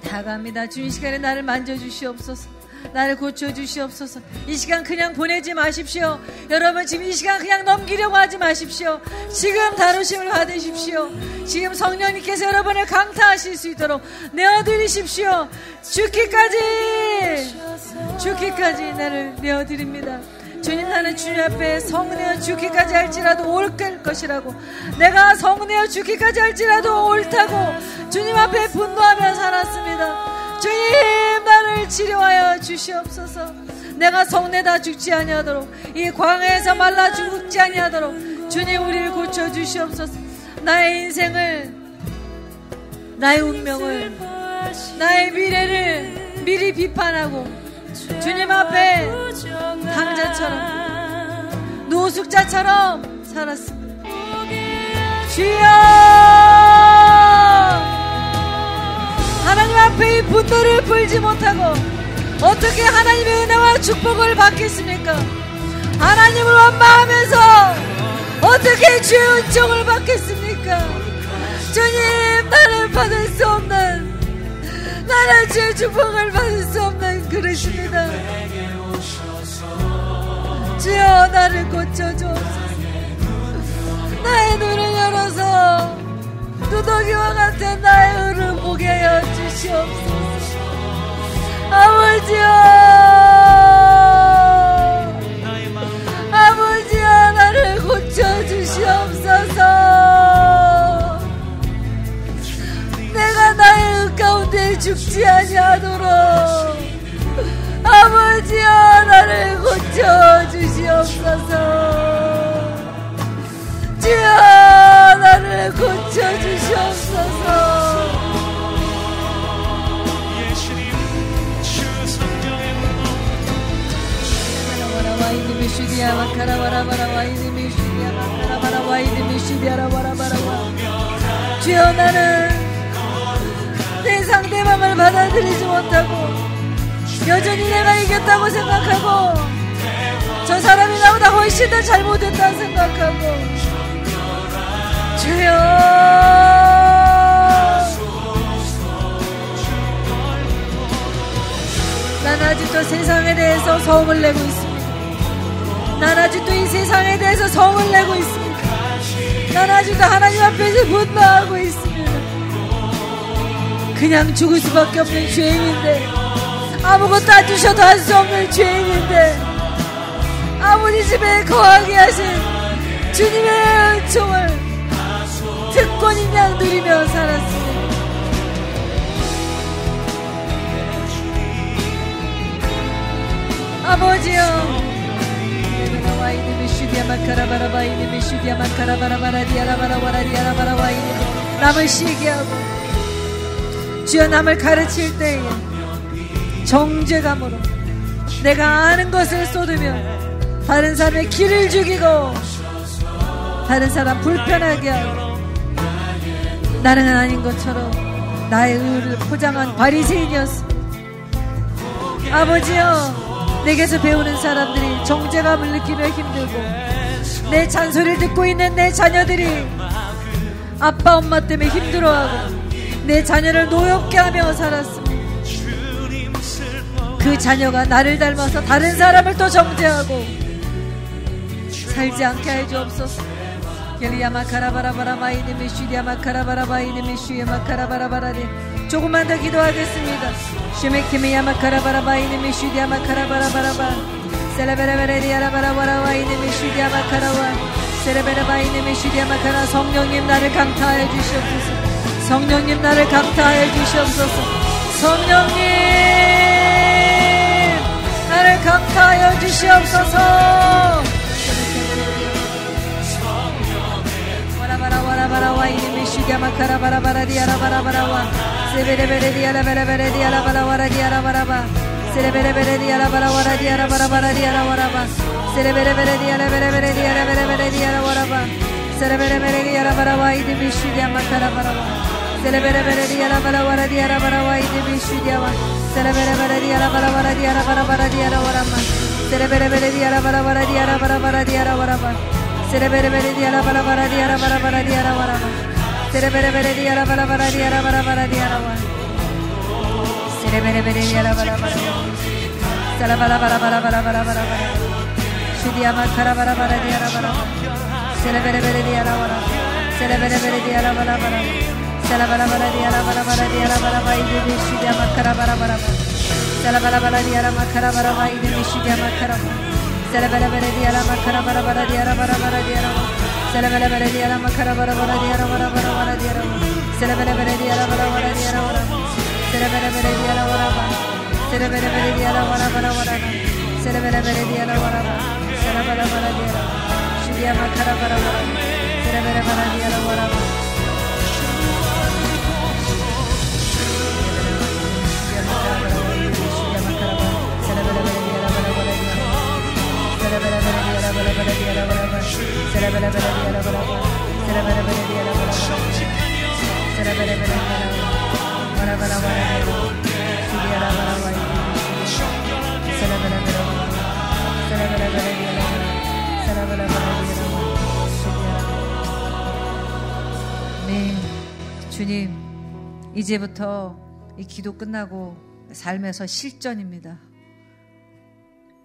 다가갑니다. 주님, 이 시간에 나를 만져주시옵소서. 나를 고쳐주시옵소서. 이 시간 그냥 보내지 마십시오. 여러분 지금 이 시간 그냥 넘기려고 하지 마십시오. 지금 다루심을 받으십시오. 지금 성령님께서 여러분을 강타하실 수 있도록 내어드리십시오. 죽기까지 나를 내어드립니다. 주님, 나는 주님 앞에 성내어 죽기까지 할지라도 올 것이라고, 내가 성내어 죽기까지 할지라도 옳다고 주님 앞에 분노하며 살았습니다. 주님, 나를 치료하여 주시옵소서. 내가 성내다 죽지 아니하도록, 이 광야에서 말라 죽지 아니하도록 주님 우리를 고쳐주시옵소서. 나의 인생을, 나의 운명을, 나의 미래를 미리 비판하고 주님 앞에 강자처럼 노숙자처럼 살았습니다. 주여, 하나님 앞에 이 분노를 풀지 못하고 어떻게 하나님의 은혜와 축복을 받겠습니까? 하나님을 원망하면서 어떻게 주의 은총을 받겠습니까? 주님, 나는 받을 수 없는, 나는 주의 축복을 받을 수 없는 그릇입니다. 주여, 나를 고쳐주옵소서. 나의 눈을 열어서 누더기와 같은 나의 의를 보게 하여 주시옵소서. 아버지여, 아버지여, 나를 고쳐주시옵소서. 내가 나의 의 가운데 죽지 아니하도록 아버지여, 나를 고쳐주시옵소서. 주여, 나를 고쳐주시옵소서. 주여, 나는 내 상대방을 받아들이지 못하고 여전히 내가 이겼다고 생각하고 저 사람이 나보다 훨씬 더 잘못했다 생각하고, 주여, 난 아직도 세상에 대해서 성을 내고 있습니다. 난 아직도 이 세상에 대해서 성을 내고 있습니다. 난 아직도 하나님 앞에서 분노하고 있습니다. 그냥 죽을 수밖에 없는 죄인인데, 아무것도 안 주셔도 할 수 없는 죄인인데, 아버지 집에 거하게 하신 주님의 은총을 특권인 양 누리며 살았습니다. 아버지여, 남을 쉬게 하고, 주여, 남을 가르칠 때에 정죄감으로 내가 아는 것을 쏟으며 다른 사람의 길을 죽이고 다른 사람 불편하게 하고 나는 아닌 것처럼 나의 의를 포장한 바리새인이었습니다. 아버지여, 내게서 배우는 사람들이 정죄감을 느끼며 힘들고, 내 잔소리를 듣고 있는 내 자녀들이 아빠 엄마 때문에 힘들어하고 내 자녀를 노엽게 하며 살았습니다. 그 자녀가 나를 닮아서 다른 사람을 또 정죄하고 살지 않게 해주옵소서. 조금만 더 기도하겠습니다. 성령님, 나를 강타하여 주시옵소서. 성령님, 나를 강타하여 주시옵소서. 성령님 나를 강타하여 주시옵소서. 와라바라와 이름이 슈갸마카라바라바라 디아라바라바라와 세베레베레 디아라바라바라 디아라바라와라 디아라바라바 세레베레베레 디아라바라와라 디아라바라바라 디아라와라바 세레베레베레 디아라베레베레 디아라베레베레 디아라와라바 세레베레베레 디아라바라와 이름이 슈갸마카라바라와 세레베레베레 디아라바라와라 디아라바라와 이름이 슈갸마 세레베레베레 디아라바라와라 디아라바라바라 디아라와라마 세레베레베레 디아라바라와라 디아라바라바라 디아라와라바 세레베레베레 디아라바라바라 디아라바라바라 디아라와라바 세레베레베레 디아라바라바라 디아라바라바라 디아라와 세레베레베레 디아라바라바라 사라바라바라바라바라바라바라 슈디아마카라바라바라 디아라바라바 세레베레베레 디아라와라 세레베레베레 디아라바라바라 세라바라바라 디아라바라바라 디아라바라바 이름이 슈디아마카라바라바라바 세라바라바라 디아라마카라바라바 이름이 슈디아마카라바 세레베레베레 디아라마카라바라바라 디아라바라바라 디아라바 세레베레베레 디아라마카라바라바라 디아라바라바라 디아라바 세레베레베레 디아라바라바라 디아라바라 세레베레베레 디아라바라바 세레베레베레 디아라바라바라바라 세레베레베레 디아라바라바 세라바라바라 디아라바 슈디아마카라바라바라 세레베레바라 디아라바라바 네, 주님, 이제부터 이 기도 끝나고 삶에서 실전입니다.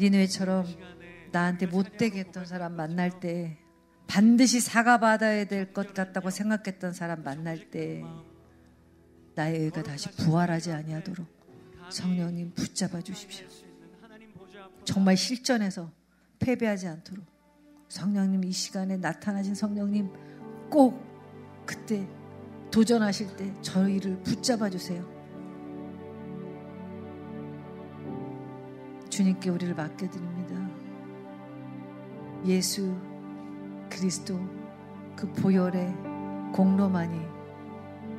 니느웨처럼 나한테 못되게 했던 사람 만날 때, 반드시 사과받아야 될 것 같다고 생각했던 사람 만날 때 나의 의가 다시 부활하지 아니하도록 성령님 붙잡아 주십시오. 정말 실전에서 패배하지 않도록 성령님, 이 시간에 나타나신 성령님 꼭 그때 도전하실 때 저희를 붙잡아 주세요. 주님께 우리를 맡겨드립니다. 예수 그리스도 그 보혈의 공로만이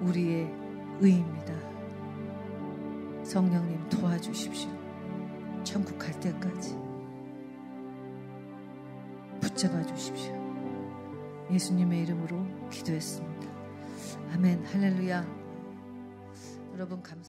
우리의 의입니다. 성령님 도와주십시오. 천국 갈 때까지 붙잡아 주십시오. 예수님의 이름으로 기도했습니다. 아멘. 할렐루야. 여러분 감사합니다.